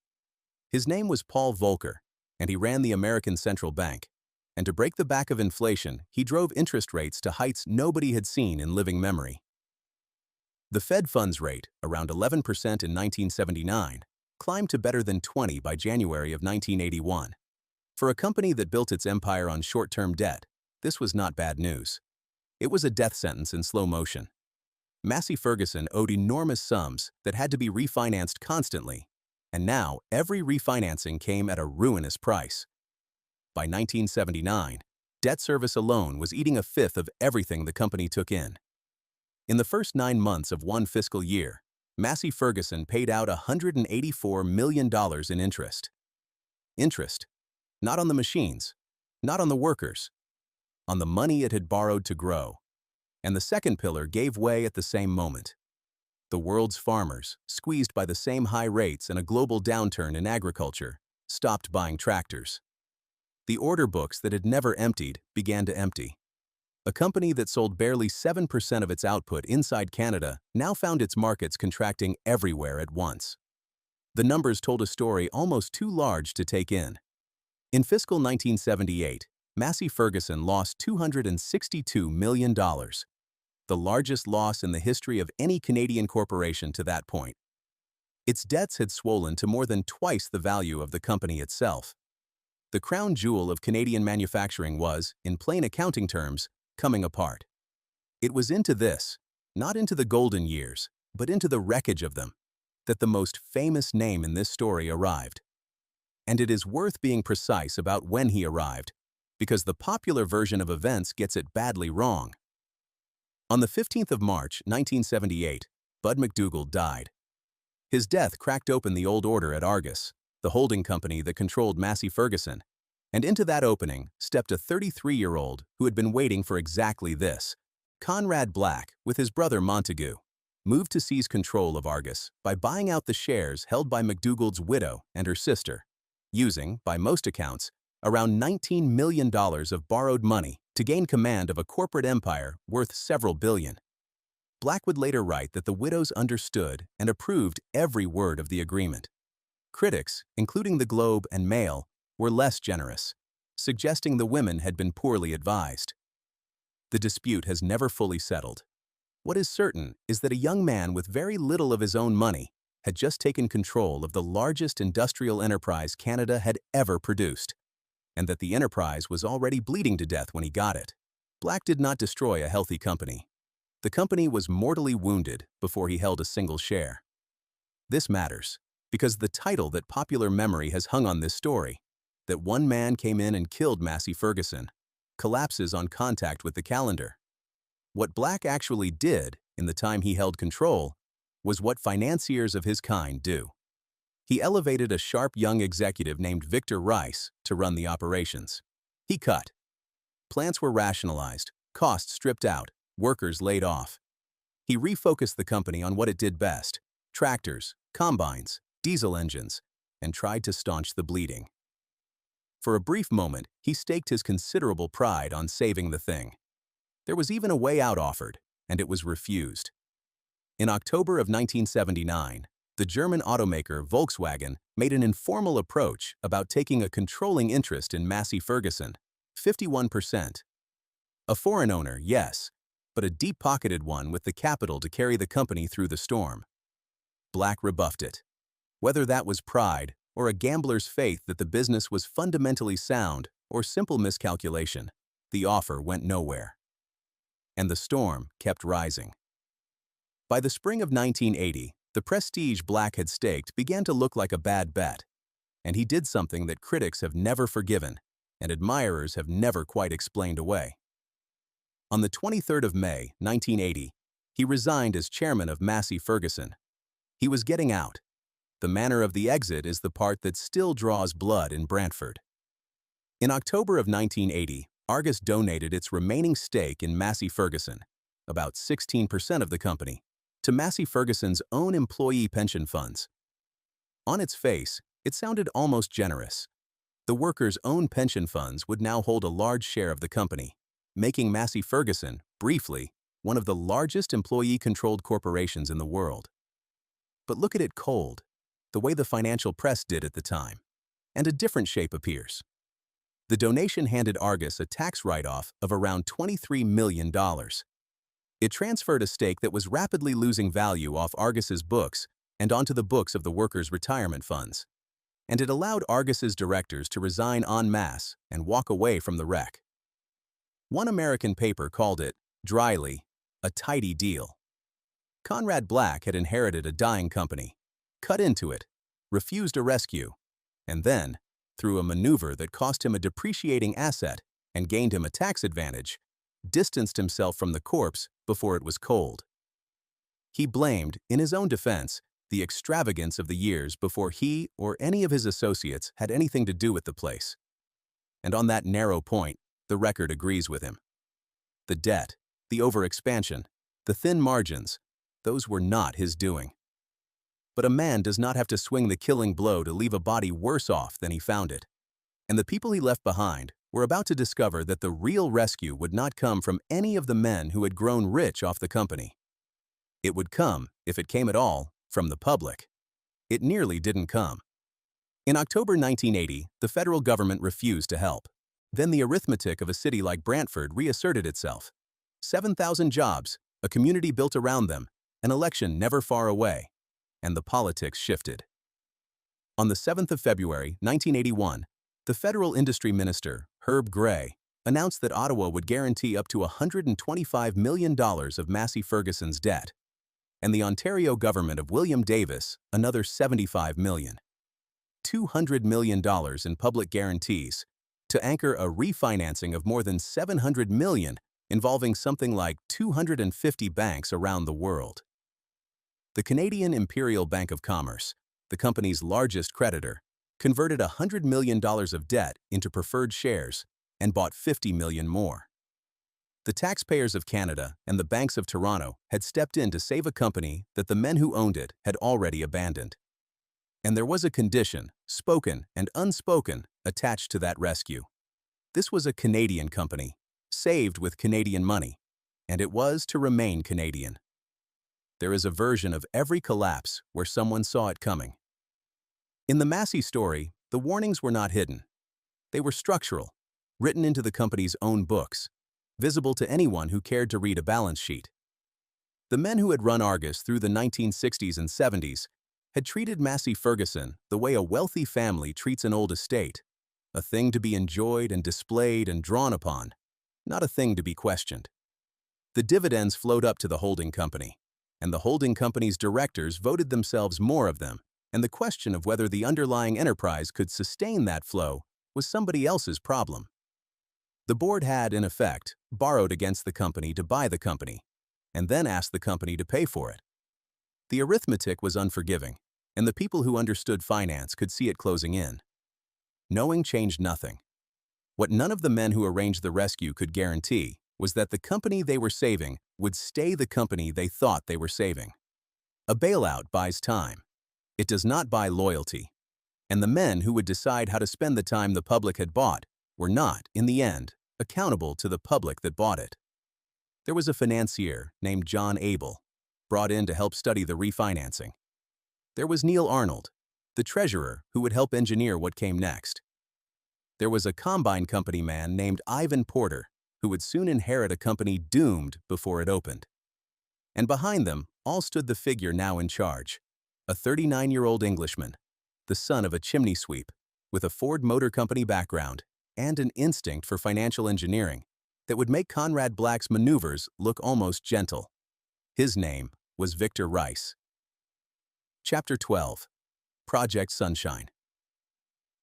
Speaker 1: His name was Paul Volcker, and he ran the American Central Bank. And to break the back of inflation, he drove interest rates to heights nobody had seen in living memory. The Fed funds rate, around 11% in 1979, climbed to better than 20% by January of 1981. For a company that built its empire on short-term debt, this was not bad news. It was a death sentence in slow motion. Massey-Ferguson owed enormous sums that had to be refinanced constantly, and now every refinancing came at a ruinous price. By 1979, debt service alone was eating a fifth of everything the company took in. In the first 9 months of one fiscal year, Massey-Ferguson paid out $184 million in interest. Interest, not on the machines, not on the workers, on the money it had borrowed to grow. And the second pillar gave way at the same moment. The world's farmers, squeezed by the same high rates and a global downturn in agriculture, stopped buying tractors. The order books that had never emptied began to empty. A company that sold barely 7% of its output inside Canada now found its markets contracting everywhere at once. The numbers told a story almost too large to take in. In fiscal 1978, Massey-Ferguson lost $262 million, the largest loss in the history of any Canadian corporation to that point. Its debts had swollen to more than twice the value of the company itself. The crown jewel of Canadian manufacturing was, in plain accounting terms, coming apart. It was into this, not into the golden years, but into the wreckage of them, that the most famous name in this story arrived. And it is worth being precise about when he arrived, because the popular version of events gets it badly wrong. On the 15th of March, 1978, Bud McDougall died. His death cracked open the old order at Argus, the holding company that controlled Massey-Ferguson, and into that opening stepped a 33-year-old who had been waiting for exactly this. Conrad Black, with his brother Montague, moved to seize control of Argus by buying out the shares held by McDougall's widow and her sister, using, by most accounts, around $19 million of borrowed money to gain command of a corporate empire worth several billion. Black would later write that the widows understood and approved every word of the agreement. Critics, including the Globe and Mail, were less generous, suggesting the women had been poorly advised. The dispute has never fully settled. What is certain is that a young man with very little of his own money had just taken control of the largest industrial enterprise Canada had ever produced, and that the enterprise was already bleeding to death when he got it. Black did not destroy a healthy company. The company was mortally wounded before he held a single share. This matters, because the title that popular memory has hung on this story, that one man came in and killed Massey-Ferguson, collapses on contact with the calendar. What Black actually did, in the time he held control, was what financiers of his kind do. He elevated a sharp young executive named Victor Rice to run the operations. He cut. Plants were rationalized, costs stripped out, workers laid off. He refocused the company on what it did best: tractors, combines, diesel engines, and tried to staunch the bleeding. For a brief moment, he staked his considerable pride on saving the thing. There was even a way out offered, and it was refused. In October of 1979, the German automaker Volkswagen made an informal approach about taking a controlling interest in Massey-Ferguson, 51%. A foreign owner, yes, but a deep-pocketed one with the capital to carry the company through the storm. Black rebuffed it. Whether that was pride, or a gambler's faith that the business was fundamentally sound, or simple miscalculation, the offer went nowhere. And the storm kept rising. By the spring of 1980, the prestige Black had staked began to look like a bad bet, and he did something that critics have never forgiven and admirers have never quite explained away. On the 23rd of May, 1980, he resigned as chairman of Massey-Ferguson. He was getting out. The manner of the exit is the part that still draws blood in Brantford. In October of 1980, Argus donated its remaining stake in Massey-Ferguson, about 16% of the company, to Massey-Ferguson's own employee pension funds. On its face, it sounded almost generous. The workers' own pension funds would now hold a large share of the company, making Massey-Ferguson, briefly, one of the largest employee-controlled corporations in the world. But look at it cold, the way the financial press did at the time, and a different shape appears. The donation handed Argus a tax write-off of around $23 million. It transferred a stake that was rapidly losing value off Argus's books and onto the books of the workers' retirement funds. And it allowed Argus's directors to resign en masse and walk away from the wreck. One American paper called it, dryly, a tidy deal. Conrad Black had inherited a dying company, cut into it, refused a rescue, and then, through a maneuver that cost him a depreciating asset and gained him a tax advantage, distanced himself from the corpse before it was cold. He blamed, in his own defense, the extravagance of the years before he or any of his associates had anything to do with the place. And on that narrow point, the record agrees with him. The debt, the overexpansion, the thin margins, those were not his doing. But a man does not have to swing the killing blow to leave a body worse off than he found it. And the people he left behind were about to discover that the real rescue would not come from any of the men who had grown rich off the company. It would come, if it came at all, from the public. It nearly didn't come. In October 1980, the federal government refused to help. Then the arithmetic of a city like Brantford reasserted itself. 7,000 jobs, a community built around them, an election never far away, and the politics shifted. On the 7th of February, 1981, the federal industry minister, Herb Gray, announced that Ottawa would guarantee up to $125 million of Massey-Ferguson's debt, and the Ontario government of William Davis another $75 million. $200 million in public guarantees to anchor a refinancing of more than $700 million involving something like 250 banks around the world. The Canadian Imperial Bank of Commerce, the company's largest creditor, converted $100 million of debt into preferred shares and bought $50 million more. The taxpayers of Canada and the banks of Toronto had stepped in to save a company that the men who owned it had already abandoned. And there was a condition, spoken and unspoken, attached to that rescue. This was a Canadian company, saved with Canadian money, and it was to remain Canadian. There is a version of every collapse where someone saw it coming. In the Massey story, the warnings were not hidden. They were structural, written into the company's own books, visible to anyone who cared to read a balance sheet. The men who had run Argus through the 1960s and 70s had treated Massey-Ferguson the way a wealthy family treats an old estate, a thing to be enjoyed and displayed and drawn upon, not a thing to be questioned. The dividends flowed up to the holding company, and the holding company's directors voted themselves more of them, and the question of whether the underlying enterprise could sustain that flow was somebody else's problem. The board had, in effect, borrowed against the company to buy the company, and then asked the company to pay for it. The arithmetic was unforgiving, and the people who understood finance could see it closing in. Knowing changed nothing. What none of the men who arranged the rescue could guarantee was that the company they were saving would stay the company they thought they were saving. A bailout buys time. It does not buy loyalty. And the men who would decide how to spend the time the public had bought were not, in the end, accountable to the public that bought it. There was a financier named John Abel, brought in to help study the refinancing. There was Neil Arnold, the treasurer who would help engineer what came next. There was a combine company man named Ivan Porter, who would soon inherit a company doomed before it opened. And behind them all stood the figure now in charge, a 39-year-old Englishman, the son of a chimney sweep, with a Ford Motor Company background and an instinct for financial engineering that would make Conrad Black's maneuvers look almost gentle. His name was Victor Rice. Chapter 12. Project Sunshine.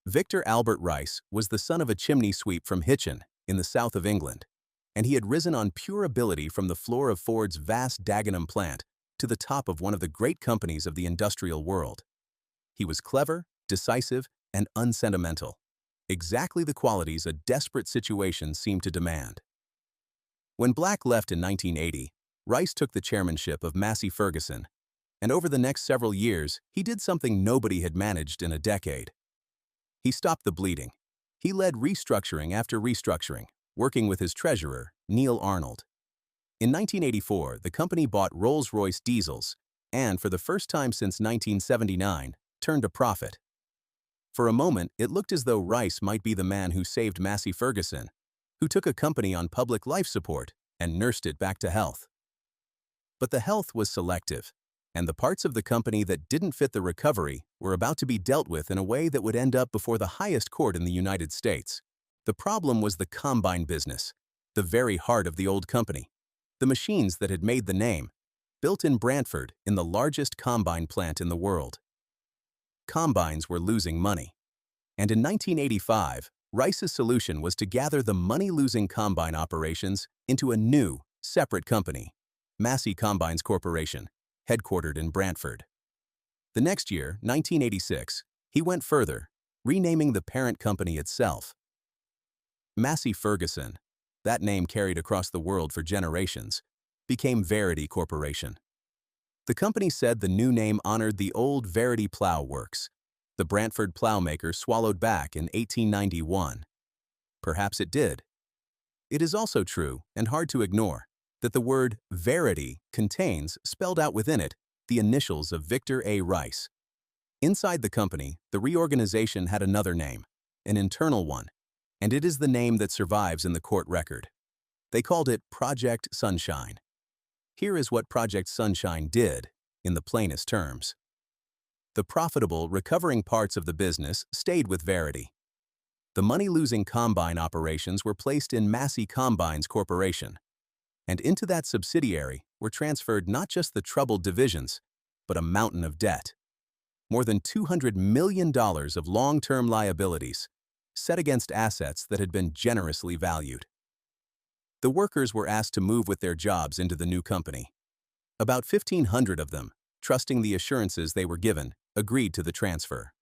Speaker 1: Victor Albert Rice was the son of a chimney sweep from Hitchin, in the south of England, and he had risen on pure ability from the floor of Ford's vast Dagenham plant to the top of one of the great companies of the industrial world. He was clever, decisive, and unsentimental, exactly the qualities a desperate situation seemed to demand. When Black left in 1980, Rice took the chairmanship of Massey-Ferguson, and over the next several years, he did something nobody had managed in a decade. He stopped the bleeding. He led restructuring after restructuring, working with his treasurer, Neil Arnold. In 1984, the company bought Rolls-Royce diesels and, for the first time since 1979, turned a profit. For a moment, it looked as though Rice might be the man who saved Massey-Ferguson, who took a company on public life support and nursed it back to health. But the health was selective, and the parts of the company that didn't fit the recovery were about to be dealt with in a way that would end up before the highest court in the United States. The problem was the combine business, the very heart of the old company, the machines that had made the name, built in Brantford in the largest combine plant in the world. Combines were losing money, and in 1985, Rice's solution was to gather the money-losing combine operations into a new, separate company, Massey Combines Corporation, headquartered in Brantford. The next year, 1986, he went further, renaming the parent company itself. Massey-Ferguson, that name carried across the world for generations, became Varity Corporation. The company said the new name honored the old Varity Plow Works, the Brantford ploughmaker swallowed back in 1891. Perhaps it did. It is also true, and hard to ignore, that the word Varity contains, spelled out within it, the initials of Victor A. Rice. Inside the company, the reorganization had another name, an internal one, and it is the name that survives in the court record. They called it Project Sunshine. Here is what Project Sunshine did, in the plainest terms. The profitable, recovering parts of the business stayed with Varity. The money-losing combine operations were placed in Massey Combines Corporation, and into that subsidiary were transferred not just the troubled divisions, but a mountain of debt. More than $200 million of long-term liabilities, set against assets that had been generously valued. The workers were asked to move with their jobs into the new company. About 1,500 of them, trusting the assurances they were given, agreed to the transfer.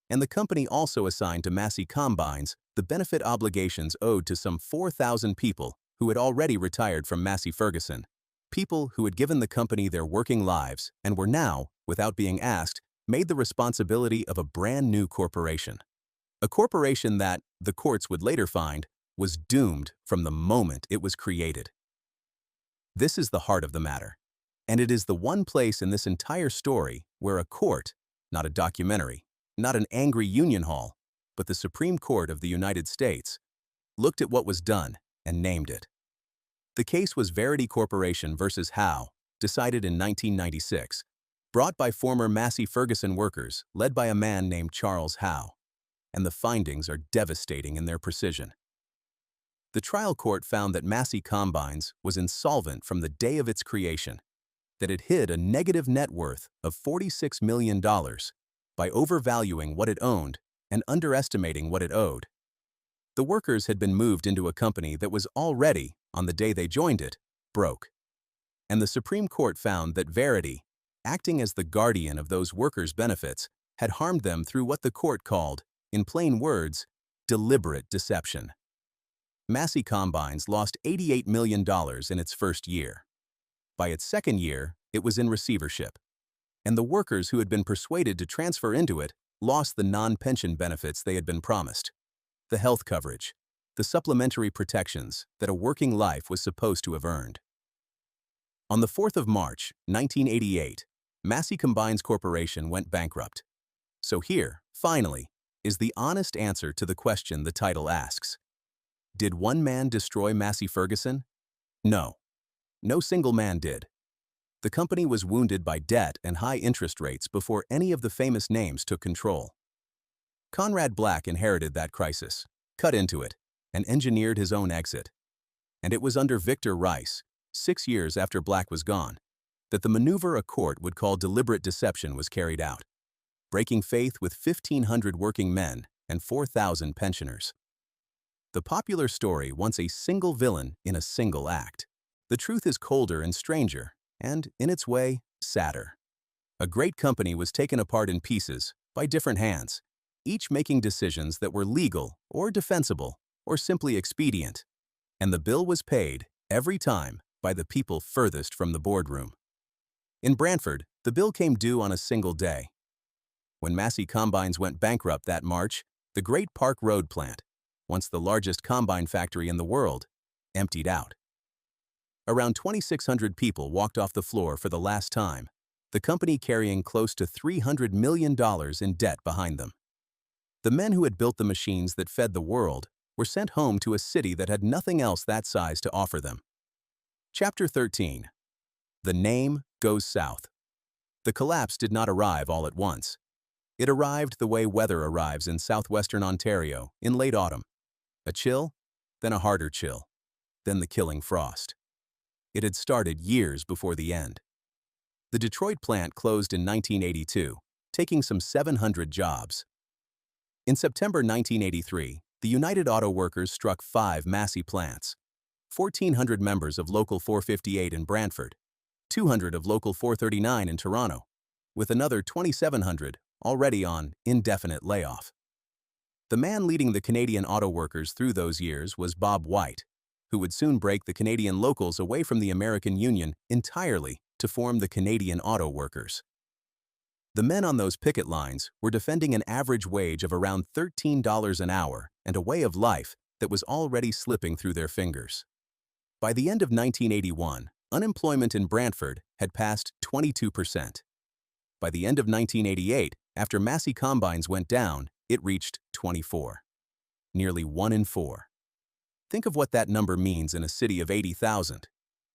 Speaker 1: And the company also assigned to Massey Combines the benefit obligations owed to some 4,000 people who had already retired from Massey-Ferguson, people who had given the company their working lives and were now, without being asked, made the responsibility of a brand new corporation. A corporation that, the courts would later find, was doomed from the moment it was created. This is the heart of the matter, and it is the one place in this entire story where a court, not a documentary, not an angry union hall, but the Supreme Court of the United States, looked at what was done and named it. The case was Varity Corporation versus Howe, decided in 1996, brought by former Massey-Ferguson workers led by a man named Charles Howe, and the findings are devastating in their precision. The trial court found that Massey Combines was insolvent from the day of its creation, that it hid a negative net worth of $46 million by overvaluing what it owned and underestimating what it owed. The workers had been moved into a company that was already, on the day they joined it, broke. And the Supreme Court found that Varity, acting as the guardian of those workers' benefits, had harmed them through what the court called, in plain words, deliberate deception. Massey Combines lost $88 million in its first year. By its second year, it was in receivership, and the workers who had been persuaded to transfer into it lost the non-pension benefits they had been promised, the health coverage, the supplementary protections that a working life was supposed to have earned. On the 4th of March, 1988, Massey Combines Corporation went bankrupt. So here, finally, is the honest answer to the question the title asks. Did one man destroy Massey-Ferguson? No. No single man did. The company was wounded by debt and high interest rates before any of the famous names took control. Conrad Black inherited that crisis, cut into it, and engineered his own exit. And it was under Victor Rice, 6 years after Black was gone, that the maneuver a court would call deliberate deception was carried out, breaking faith with 1,500 working men and 4,000 pensioners. The popular story wants a single villain in a single act. The truth is colder and stranger, and, in its way, sadder. A great company was taken apart in pieces by different hands, each making decisions that were legal or defensible or simply expedient, and the bill was paid, every time, by the people furthest from the boardroom. In Brantford, the bill came due on a single day. When Massey Combines went bankrupt that March, the Great Park Road plant, once the largest combine factory in the world, emptied out. Around 2,600 people walked off the floor for the last time, the company carrying close to $300 million in debt behind them. The men who had built the machines that fed the world were sent home to a city that had nothing else that size to offer them. Chapter 13. The name goes south. The collapse did not arrive all at once. It arrived the way weather arrives in southwestern Ontario in late autumn. A chill, then a harder chill, then the killing frost. It had started years before the end. The Detroit plant closed in 1982, taking some 700 jobs. In September 1983, the United Auto Workers struck 5 Massey plants, 1,400 members of Local 458 in Brantford, 200 of Local 439 in Toronto, with another 2,700 already on indefinite layoff. The man leading the Canadian auto workers through those years was Bob White, who would soon break the Canadian locals away from the American Union entirely to form the Canadian Auto Workers. The men on those picket lines were defending an average wage of around $13 an hour and a way of life that was already slipping through their fingers. By the end of 1981, unemployment in Brantford had passed 22%. By the end of 1988, after Massey combines went down, it reached 24. Nearly 1 in 4. Think of what that number means in a city of 80,000.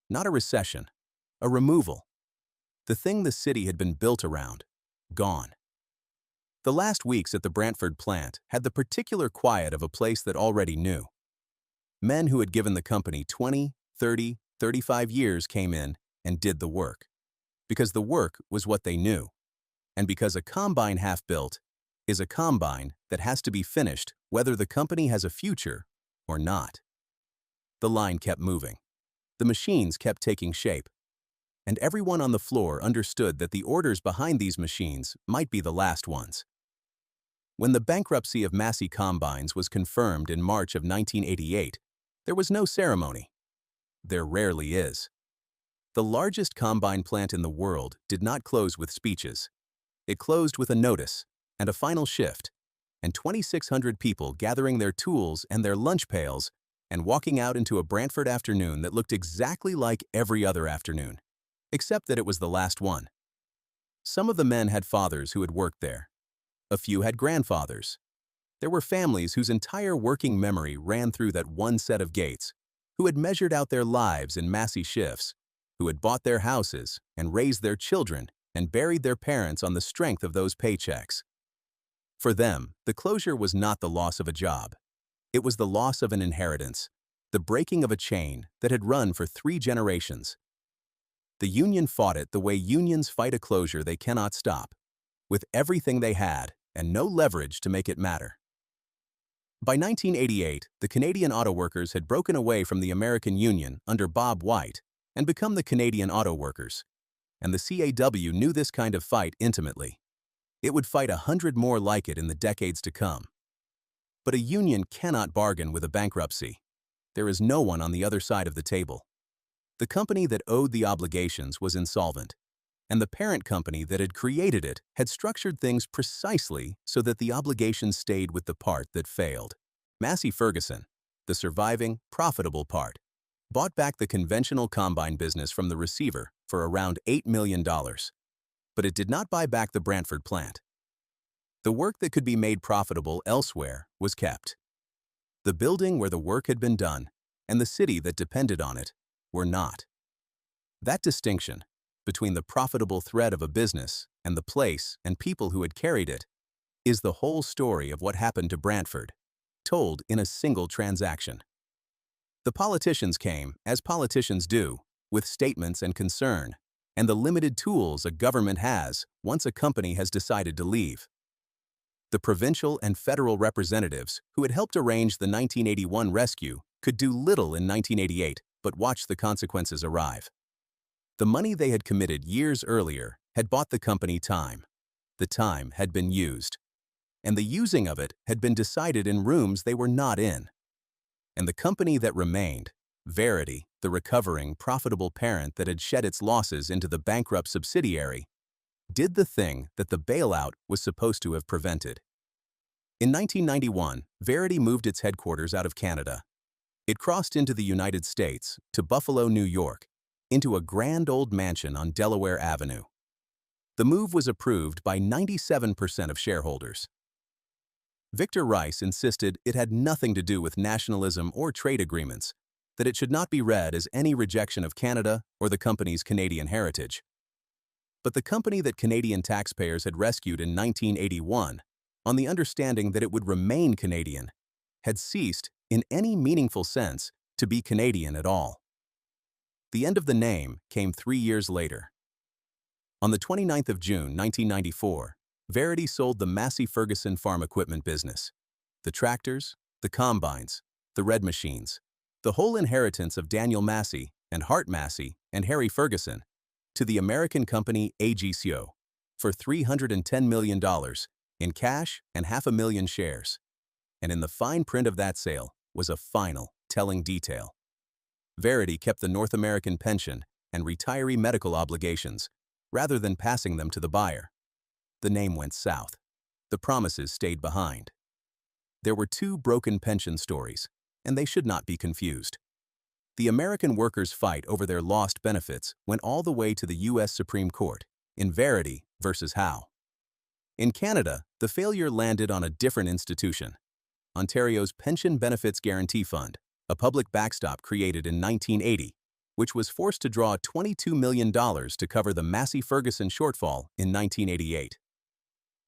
Speaker 1: Not a recession, a removal. The thing the city had been built around, gone. The last weeks at the Brantford plant had the particular quiet of a place that already knew. Men who had given the company 20, 30, 35 years came in and did the work. Because the work was what they knew. And because a combine half-built is a combine that has to be finished whether the company has a future or not. The line kept moving. The machines kept taking shape. And everyone on the floor understood that the orders behind these machines might be the last ones. When the bankruptcy of Massey Combines was confirmed in March of 1988, there was no ceremony. There rarely is. The largest combine plant in the world did not close with speeches. It closed with a notice and a final shift, and 2,600 people gathering their tools and their lunch pails and walking out into a Brantford afternoon that looked exactly like every other afternoon, except that it was the last one. Some of the men had fathers who had worked there. A few had grandfathers. There were families whose entire working memory ran through that one set of gates, who had measured out their lives in Massey shifts, who had bought their houses and raised their children and buried their parents on the strength of those paychecks. For them, the closure was not the loss of a job. It was the loss of an inheritance, the breaking of a chain that had run for 3 generations. The union fought it the way unions fight a closure they cannot stop, with everything they had and no leverage to make it matter. By 1988, the Canadian Auto Workers had broken away from the American Union under Bob White and become the Canadian Auto Workers, and the CAW knew this kind of fight intimately. It would fight 100 more like it in the decades to come. But a union cannot bargain with a bankruptcy. There is no one on the other side of the table. The company that owed the obligations was insolvent, and the parent company that had created it had structured things precisely so that the obligations stayed with the part that failed. Massey-Ferguson, the surviving, profitable part, bought back the conventional combine business from the receiver for around $8 million. But it did not buy back the Brantford plant. The work that could be made profitable elsewhere was kept. The building where the work had been done and the city that depended on it were not. That distinction between the profitable thread of a business and the place and people who had carried it is the whole story of what happened to Brantford, told in a single transaction. The politicians came, as politicians do, with statements and concern, and the limited tools a government has once a company has decided to leave. The provincial and federal representatives who had helped arrange the 1981 rescue could do little in 1988 but watch the consequences arrive. The money they had committed years earlier had bought the company time. The time had been used. And the using of it had been decided in rooms they were not in. And the company that remained, Varity, the recovering, profitable parent that had shed its losses into the bankrupt subsidiary, did the thing that the bailout was supposed to have prevented. In 1991, Varity moved its headquarters out of Canada. It crossed into the United States, to Buffalo, New York, into a grand old mansion on Delaware Avenue. The move was approved by 97% of shareholders. Victor Rice insisted it had nothing to do with nationalism or trade agreements, that it should not be read as any rejection of Canada or the company's Canadian heritage. But the company that Canadian taxpayers had rescued in 1981, on the understanding that it would remain Canadian, had ceased, in any meaningful sense, to be Canadian at all. The end of the name came 3 years later. On the 29th of June, 1994, Varity sold the Massey-Ferguson farm equipment business, the tractors, the combines, the red machines, the whole inheritance of Daniel Massey and Hart Massey and Harry Ferguson, to the American company AGCO for $310 million in cash and 500,000 shares. And in the fine print of that sale was a final, telling detail. Varity kept the North American pension and retiree medical obligations rather than passing them to the buyer. the name went south. The promises stayed behind. There were two broken pension stories, and they should not be confused. The American workers' fight over their lost benefits went all the way to the U.S. Supreme Court in Varity versus Howe. In Canada, the failure landed on a different institution, Ontario's Pension Benefits Guarantee Fund, a public backstop created in 1980, which was forced to draw $22 million to cover the Massey-Ferguson shortfall in 1988.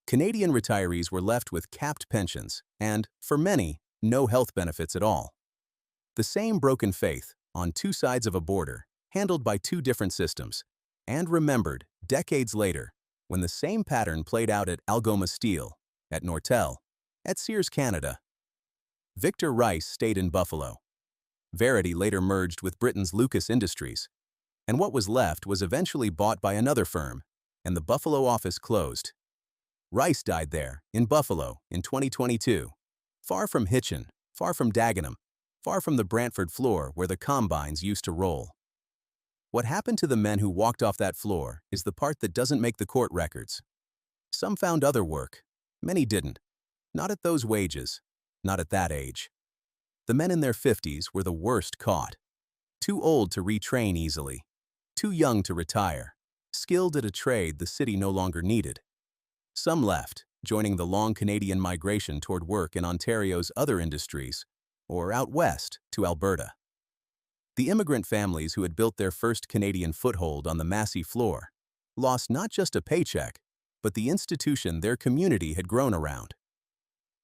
Speaker 1: Canadian retirees were left with capped pensions and, for many, no health benefits at all. The same broken faith, on two sides of a border, handled by two different systems, and remembered decades later when the same pattern played out at Algoma Steel, at Nortel, at Sears Canada. Victor Rice stayed in Buffalo. Varity later merged with Britain's Lucas Industries, and what was left was eventually bought by another firm, and the Buffalo office closed. Rice died there, in Buffalo, in 2022, far from Hitchin, far from Dagenham, far from the Brantford floor where the combines used to roll. What happened to the men who walked off that floor is the part that doesn't make the court records. Some found other work. Many didn't. Not at those wages. Not at that age. The men in their 50s were the worst caught. Too old to retrain easily. Too young to retire. Skilled at a trade the city no longer needed. Some left, joining the long Canadian migration toward work in Ontario's other industries, or out west to Alberta. The immigrant families who had built their first Canadian foothold on the Massey floor lost not just a paycheck, but the institution their community had grown around.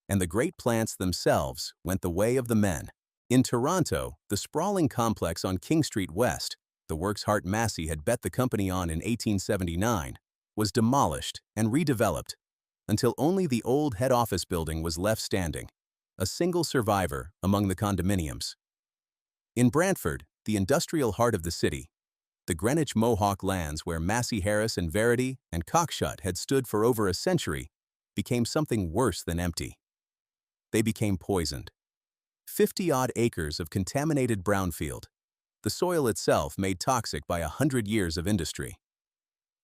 Speaker 1: And the great plants themselves went the way of the men. In Toronto, the sprawling complex on King Street West, the works Hart Massey had bet the company on in 1879, was demolished and redeveloped until only the old head office building was left standing, a single survivor among the condominiums. In Brantford, the industrial heart of the city, the Greenwich Mohawk lands where Massey-Harris and Varity and Cockshut had stood for over a century, became something worse than empty. They became poisoned. 50-odd acres of contaminated brownfield, the soil itself made toxic by 100 years of industry.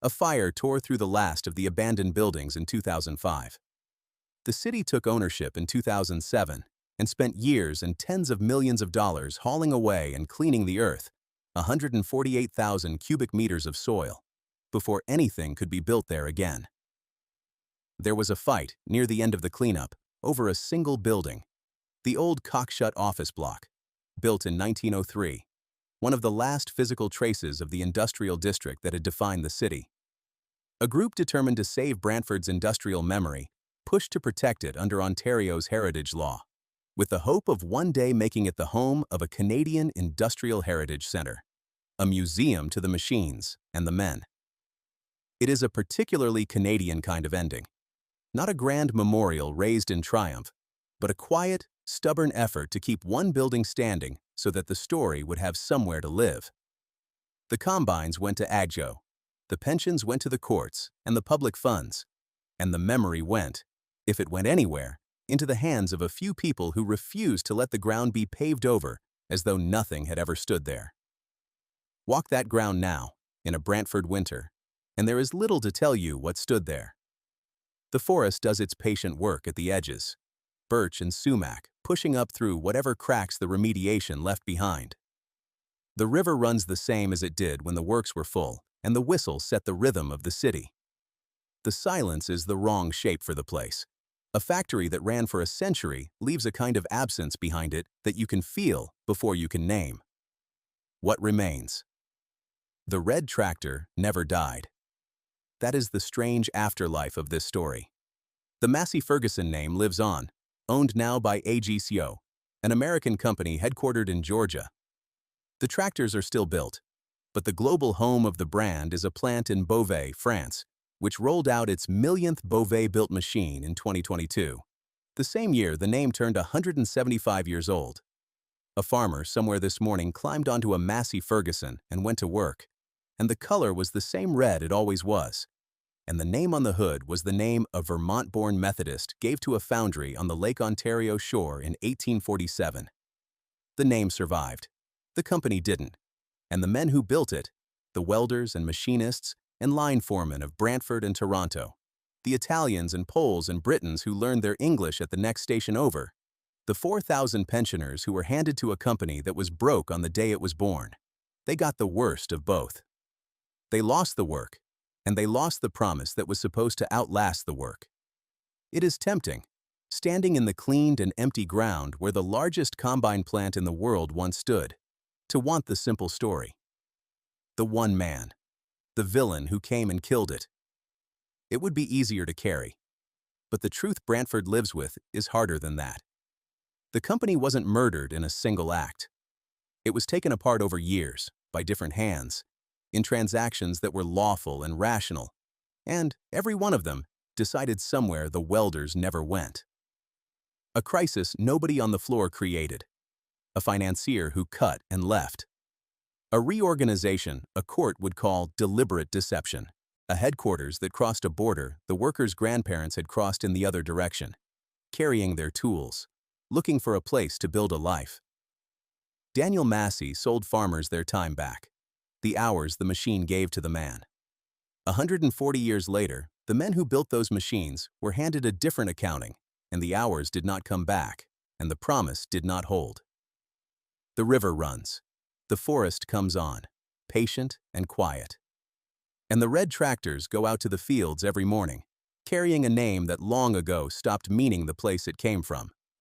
Speaker 1: A fire tore through the last of the abandoned buildings in 2005. The city took ownership in 2007 and spent years and tens of millions of dollars hauling away and cleaning the earth, 148,000 cubic meters of soil, before anything could be built there again. There was a fight near the end of the cleanup over a single building, the old Cockshut office block, built in 1903, one of the last physical traces of the industrial district that had defined the city. A group determined to save Brantford's industrial memory pushed to protect it under Ontario's heritage law, with the hope of one day making it the home of a Canadian Industrial Heritage Centre, a museum to the machines and the men. It is a particularly Canadian kind of ending, not a grand memorial raised in triumph, but a quiet, stubborn effort to keep one building standing so that the story would have somewhere to live. The combines went to Agjo, the pensions went to the courts and the public funds, and the memory went, if it went anywhere, into the hands of a few people who refused to let the ground be paved over as though nothing had ever stood there. Walk that ground now, in a Brantford winter, and there is little to tell you what stood there. The forest does its patient work at the edges, birch and sumac pushing up through whatever cracks the remediation left behind. The river runs the same as it did when the works were full, and the whistle set the rhythm of the city. The silence is the wrong shape for the place. A factory that ran for a century leaves a kind of absence behind it that you can feel before you can name. What remains? The red tractor never died. That is the strange afterlife of this story. The Massey-Ferguson name lives on, owned now by AGCO, an American company headquartered in Georgia. The tractors are still built, but the global home of the brand is a plant in Beauvais, France, which rolled out its millionth Beauvais-built machine in 2022. The same year, the name turned 175 years old. A farmer somewhere this morning climbed onto a Massey-Ferguson and went to work, and the color was the same red it always was. And the name on the hood was the name a Vermont-born Methodist gave to a foundry on the Lake Ontario shore in 1847. The name survived. The company didn't. And the men who built it, the welders and machinists and line foremen of Brantford and Toronto, the Italians and Poles and Britons who learned their English at the next station over, the 4,000 pensioners who were handed to a company that was broke on the day it was born. They got the worst of both. They lost the work, and they lost the promise that was supposed to outlast the work. It is tempting, standing in the cleaned and empty ground where the largest combine plant in the world once stood, to want the simple story. The one man, the villain who came and killed it. It would be easier to carry, but the truth Brantford lives with is harder than that. The company wasn't murdered in a single act. It was taken apart over years, by different hands, in transactions that were lawful and rational, and every one of them decided somewhere the welders never went. A crisis nobody on the floor created. A financier who cut and left. A reorganization a court would call deliberate deception. A headquarters that crossed a border the workers' grandparents had crossed in the other direction, carrying their tools, looking for a place to build a life. Daniel Massey sold farmers their time back, the hours the machine gave to the man. 140 years later, the men who built those machines were handed a different accounting, and the hours did not come back, and the promise did not hold. The river runs. The forest comes on, patient and quiet. And the red tractors go out to the fields every morning, carrying a name that long ago stopped meaning the place it came from.